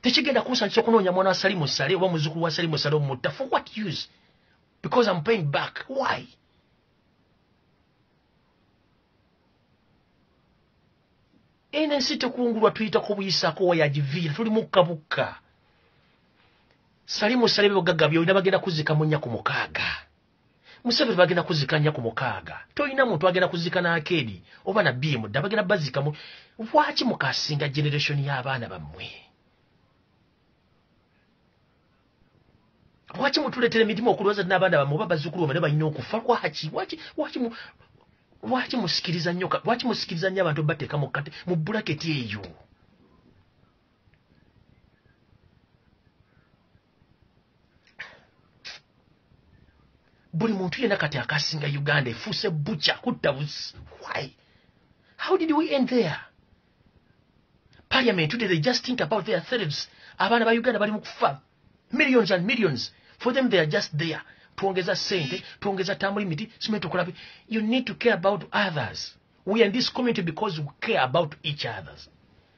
tekigenda kunsanyusa kunoonya mwana wa Salimu Sale oba muzukulu wa Salimu Sale mutta for what use because I'm paying back why ensi tekungulwa tuyitako buyisako wayagiviira tuli mukkabuka Salimu Sale bogagga byolina bagenda kuzika mu nnaku 6 Museveni bagenda kuzika nnaku 6 toyina muntu agenda kuzika na akedi oba na BM bagenda bazika mu waki mukasinga generation y'abaana bammwe waki mutuletere emitima okulowooza n'abaana bammwe oba bazzukulu bammwe balina okufa waki musikiriza nnyo abantu bateeka mu bulaketi eyo buli muntu yenna kati akasinga Uganda efuuse butcher kutta busi why how did we end there parliament today they just think about their threats abaana ba Uganda bali mu kufa millions and millions for them they are just there tuongeza sente tuongeza term limit simento kulabi you need to care about others we are in this community because we care about each others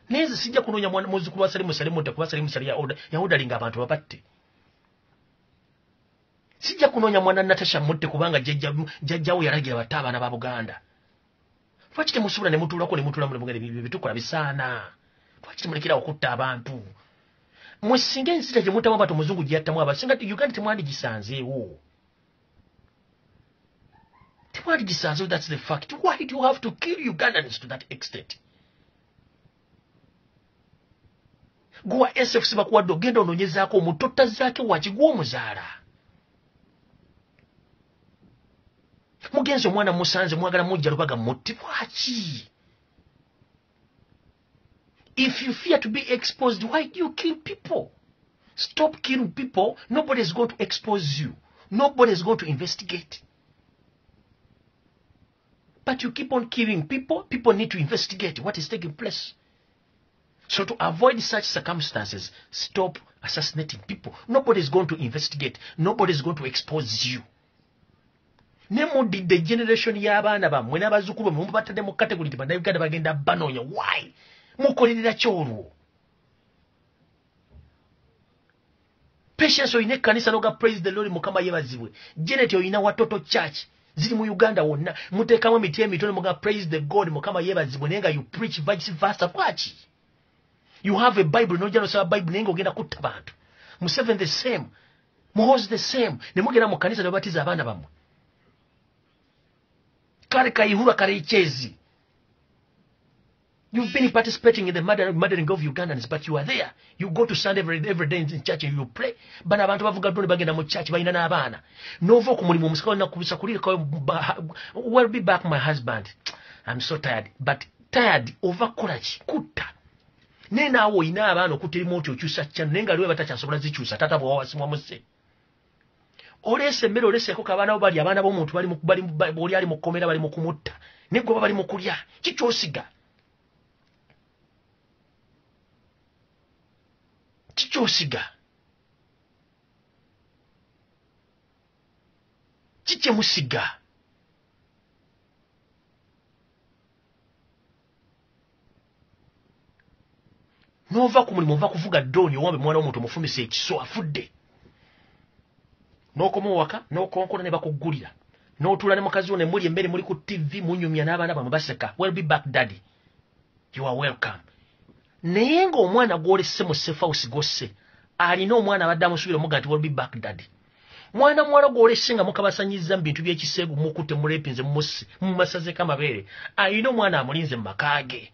neze sijja kunoonya mwana muzukulu wa Salimu ntakuba Salimu Sale ya order linga abantu babatte sijja kunoonya mwana Natasha mutte kubanga jjajjawo yalagira batta abaana ba Buganda lwaki temusubula ne mutuulako ne mutuula mu mugere bitukola bisaana lwaki temulekera okutta abantu mwe singa ensita gye mutamu abantu muzungu gye yattamu abasinga Uganda temwandigisanzeewo temwandigisanzeewo that's the fact why do you have to kill Ugandans to that extent gwa SFC bakuwadde ogenda onoonyezaako omutottazaake wakigwa omuzaala mugenzi omwana musanze mwagala mujja lubaga mutti lwaki if you fear to be exposed why do you kill people stop killing people nobody is going to expose you nobody is going to investigate but you keep on killing people need to investigate what is taking place so to avoid such circumstances stop assassinating people nobody is going to investigate nobody is going to expose you nemudidde generation y'abaana bammwe n'abazzukulu bammwe mubatadde mu category nti bannayuganda bagenda banoonya why mukolerera kyolwo Patience oyina ekkanisa noga praise the Lord mukama yebazibwe Janet oyina watoto church ziri mu Uganda wonna muteekamu emiti emitono muga praise the God mukama yebazibwe naye nga you preach vice versa lwaki you have a Bible nojja nosaba Bible naye nga ogenda kutta bantu Museveni the same Muhoozi the same ne mugenda mu kkanisa ne babatiza abaana bammwe kale kayihura kale ichezi you've been participating in the murdering of Ugandans but you are there you go to Sunday every day in church and you pray bana abantu bavuga ddone bagenda mu church bayina n'abaana nova ku mulimu omusika na kubisa kulira will be back my husband I'm so tired but tired over kolaki kutta naawe oyina abaana okutirimu oti okyusa kyano naye nga liwe batakyasobola zikyusa tata bwe wawasimwa muse olese mmere oleseko kabaana bo bali abaana b'omuntu bali ali mu kkomera bali mu kumutta ne gwe bali mu kulya kikyosiga kikyemusiga nova ku mulimu ova kuvuga ddoni owambe mwana w'omuntu omufumise ekiso afudde n'okoma owaka n'okonkona ne bakuggulira n'otuula ne mukazi wo ne muli emmere muli ku TV munyumya n'abaana bamwe baseka. We'll be back daddy. You are welcome. Naye ng'omwana gw'olesse mu safe house gosse alina omwana abadde amusubira omuga nti we'll be back daddy. Mwana mwala gw'olesse nga mukabasanyiza mu bintu by'ekiseegu mukutte mulepinze mu masaze k'amabeere alina omwana amulinze mu maka ge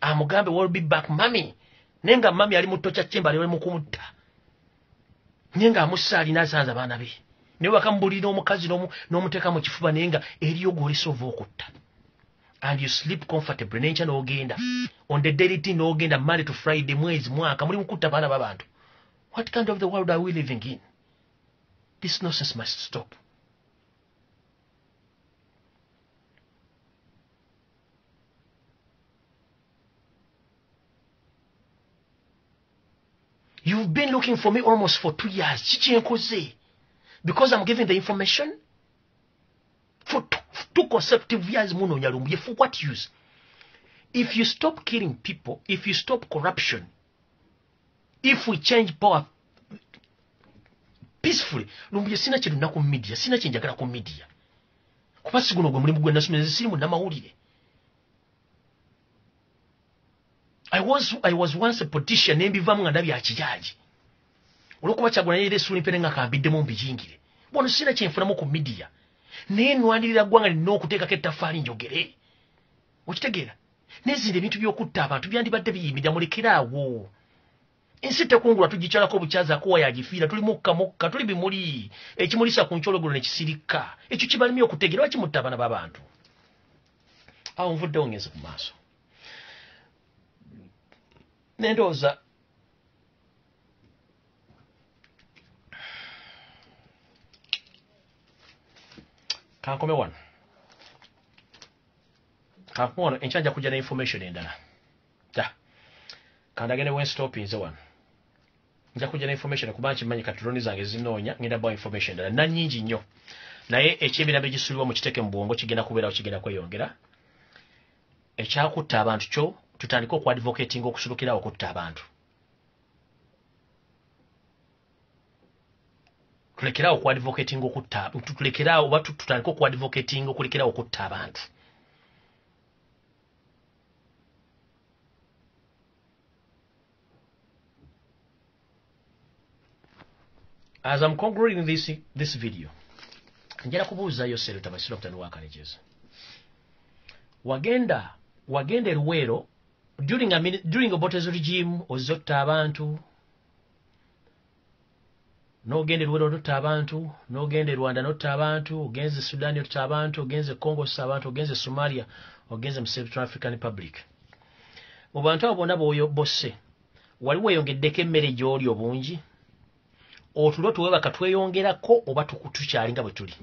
amugambe we'll be back mami. Naye nga mami ali mu tocha chamber ali mu kumutta. Naye nga amussa alina asanze abaana be. Naye wakamubulira omukazi n'omuteeka mu kifuba naye nga eriyo gw'olesse ova okutta. And you sleep comfortably. N'enkya n'ogenda. On the daily thing n'ogenda Monday to Friday mwezi mwaka muli mukutta abaana b'abantu. What kind of the world are we living in? This nonsense must stop. You've been looking for me almost for 2 years. Chichi enkoze. Because I'm giving the information. For two consecutive years, muno nyalumbuye. For what use? If you stop killing people, if you stop corruption, if we change power peacefully, lumbuye sina kye luna ku media, sina kye njagala ku media. Kuba siguno gwe mulimu gwe nasomeza sirimu namawulire. I was once a politician nembivamu nga ndabya kijaji. Olwokuba Kyagulanyi era essuula empere nga kambiddemu mbiyingire. Bono sina kye nfunamu ku media. Naye nwandirira ggwanga lina okuteekako ettafaali njogere. Okitegeera? Nezindi ebintu by'okutta abantu byandibadde biyimirira mulekeraawo. Ensi tekungulwa tugikyalako obukyazi akuwa yagifiira tuli mukka tuli bimuli ekimulisa ku nkyologolo ne kisirika. Ekyo kibalimye okutegeera lwaki mutta abaana b'abantu. Awo nvuddewo ngeze ku maaso. Nendooza kankome wano. Kankome wano enkyanja kujja na information endala. Kandagene when stop nze wano. Nja kujja na information kuba nkimanyi katuloni zange zinoonya ngenda ba information endala na nnyingi nnyo. Naye ekyebirabe gisulibwa mu kiteeke mu bwongo kigenda kubeerawo kigenda kweyongera. Ekyakutta abantu kyo tutandika oku advocating okusulukira okutta abantu. Tulekerawo oku advocating okutta, tulekerawo oba tutandika oku advocating okulekerawo okutta abantu. As I'm concluding this video, njala kubuuzayo Senator Basiro Wakanejeza. Wagenda Luwero during Obotezo regime ozotta abantu. N'ogende Luwero otta abantu, n'ogende Rwanda n'otta abantu, ogenze Sudan otta abantu, ogenze Congo otta abantu, ogenze Somalia, ogenze mu Central African Republic. Mu bantu abo bonna b'oyo bosse, wali weeyongeddeko emmere gy'oli obungi, otulo tuwebaka tweyongerako oba tukutukyali nga bwe tuli.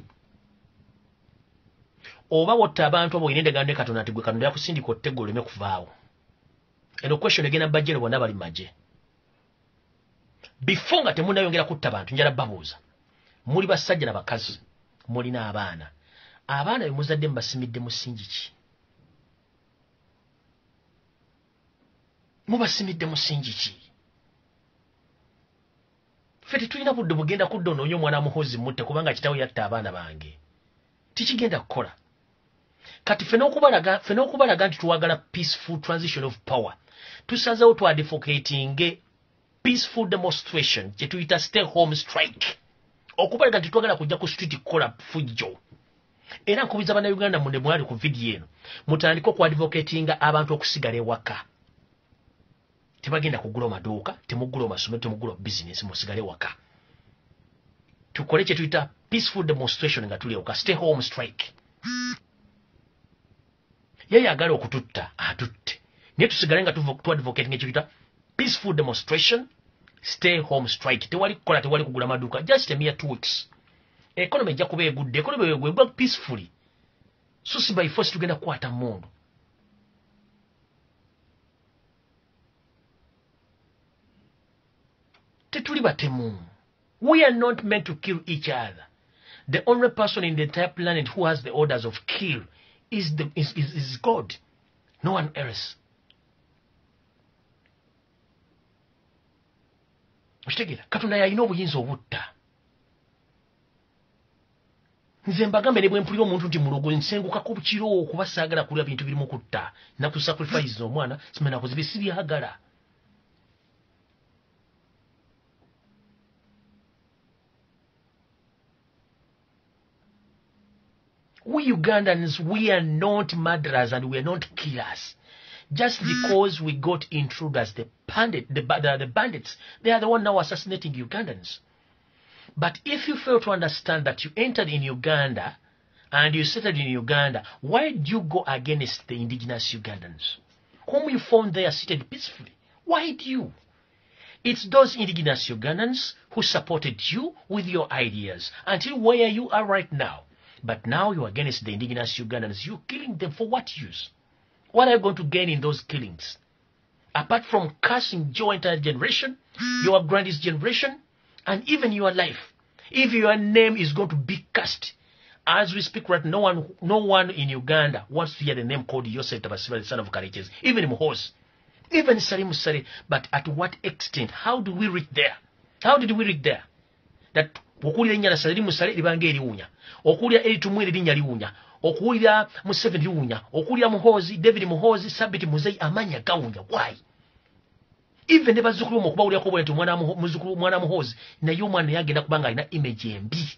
Oba wotta abantu abo oyina endagaano ne Katonda nti gwe Katonda yakusindika ottego oleme kuvaawo. Eno question egenda bajjere bonna bali maje. Before nga temunnayongera kutta bantu njala babuuza. Muli basajja na bakazi, mulina abaana. Abaana be muzadde mubasimidde musingi ki? Mubasimidde musingi ki? Ffe tetulina budde bugenda kudda onoonya omwana muhozi mutte kubanga kitaawe yatta abaana bange. Tikigenda kukola. Kati ffe n'okubalaga nti tuwagala peaceful transition of power. Tusazeewo tu advocating peaceful demonstration kye tuyita stay home strike. Okubalaga nti twagala kujja ku street kukola fujjo. Era nkubiza bannayuganda munne mwali ku vidiyo eno mutandika oku advocating abantu okusigala ewaka. Tebagenda kugula amaduuka, temugula amasomero, temugula business, musigale waka. Tukole kye tuyita peaceful demonstration nga tuli ewaka, stay home strike. Yeye agala okututta atutte. Naye tusigale nga tu advocating ekyo tuyita peaceful demonstration, stay home strike. Tewali kukola, tewali kugula amaduuka, just a mere 2 weeks. Economy ejja kuba egudde, economy egudde peacefully. So si by force tugenda kukwata mundu. Tetuli batemu. We are not meant to kill each other. The only person in the entire planet who has the orders of kill is God. No one else. Katonda yalina obuyinza obutta. nze mbagambe ne bwe mpulira omuntu nti mulogo nsenguka ku kiro kuba saagala kulya bintu birimu kutta na ku sacrifice omwana simena kuzibe sibyagala. We Ugandans, we are not murderers and we are not killers. Just because we got intruders, the bandits, they are the one now assassinating Ugandans. But if you fail to understand that you entered in Uganda and you settled in Uganda, why do you go against the indigenous Ugandans, whom you found there seated peacefully? Why do you? It's those indigenous Ugandans who supported you with your ideas until where you are right now. But now you're against the indigenous Ugandans. You're killing them for what use? What are you going to gain in those killings? Apart from cursing your entire generation, your grandest generation, and even your life. If your name is going to be cursed, as we speak right now, no one in Uganda wants to hear the name called Yosef Tabasiba, the son of Kariches, even Muhoz, even Salim Musari. But at what extent? How do we reach there? How did we reach there? That okulira enya la Salim Musari libange liwunya, okulira Eritumwere linya liwunya, okulira Museveni liwunya, okulira Muhozi, David Muhozi, Sabiti Muzei amanya gawunya. Why? Even ne bazukulu mu kubawulira ko bwentu mwana Muhozi na yomwana yagenda kubanga ina image embi.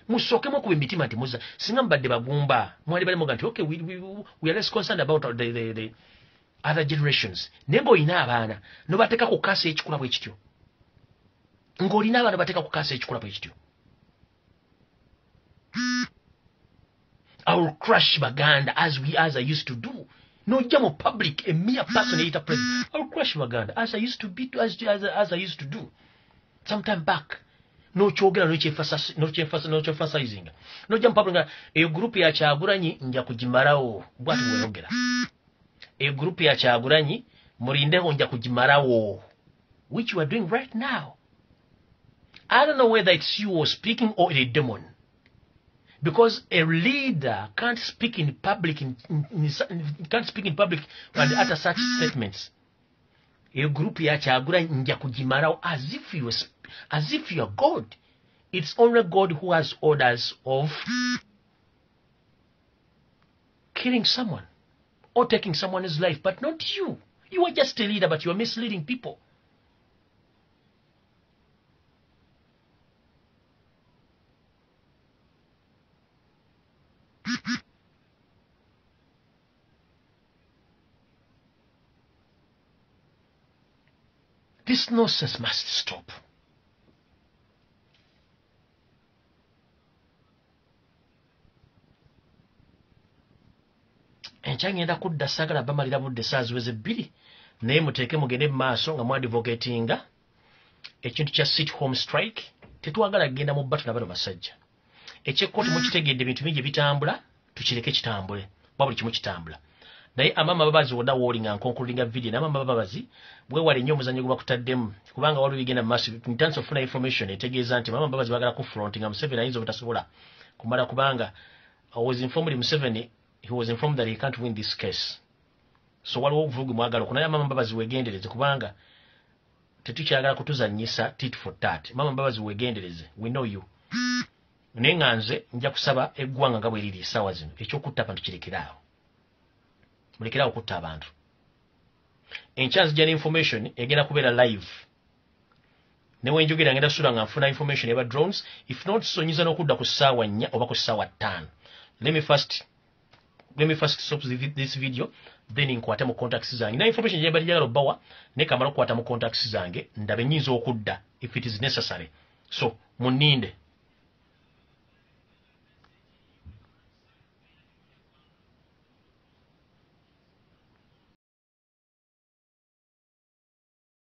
Musokemo ku emitima nti muza singa mbadde bagumba mwali bali muganti okay we are less concerned about the other generations. Nengo ina abaana no bateka ku kasa ekikula bwe kityo. Ngolina abaana bateka ku kasa ekikula bwe kityo. I will crush Baganda as I used to do. No jamo public, a mere person eat a president. I will crush Baganda as I used to be, as I used to do. Sometime back. No chogera, no emphasizing. No jam public, a group ya Chaguranyi, Njakujimarao, what will get. A group ya Chaguranyi, Morinde Njakujimarao, which you are doing right now. I don't know whether it's you or speaking or a demon. Because a leader can't speak in public can't speak in public and utter such statements. A group ya Chagura Njakujimarao as if you are God. It's only God who has orders of killing someone or taking someone's life, but not you. You are just a leader, but you are misleading people. This nonsense must stop. Enchangenda kudda sagala bamalira budde saaziweze bbiri naye muteeke mugende maaso nga mwadvocatinga ekintu kya sit home strike. Tetwagala kugenda mu batu nabano basajja. Ekyekkoti mukitegedde ebintu bingi bitambula, tukireke kitambule. Babuli kimu kitambula. Naye amama babazi wonna wolinga nkonkulinga video n'amama babazi bwewale nnyo omuzannyo gwe bakutaddemu kubanga waliwo bigenda mu maaso in terms of information etegeeza nti mama babazi bagala kufrontinga Museveni ayinza obutasobola kumala kubanga he was informed that he can't win this case. So waliwo obuvugu mwagala okunaye mama babazi wegendereze kubanga tetukyagala kutuzannyisa tit for tat. Mama babazi wegendereze, we know you. Naye nga nze nja kusaba eggwanga nga bwe liri essaawa zino ekyokutta abantu kirekeraawo. Mulekera okutta abantu. Enkya nzija information egenda kubeera live. Ne wenjogera ngenda sula nga nfuna information eba drones, if not sonyiza n'okudda ku ssaawa 4 oba ku ssaawa 5. Let me first stop this video, then nkwate mu contacts zange. Na information gye bali jagala obawa ne kamala okukwata mu contacts zange ndabe nnyinza okudda if it is necessary. So muninde.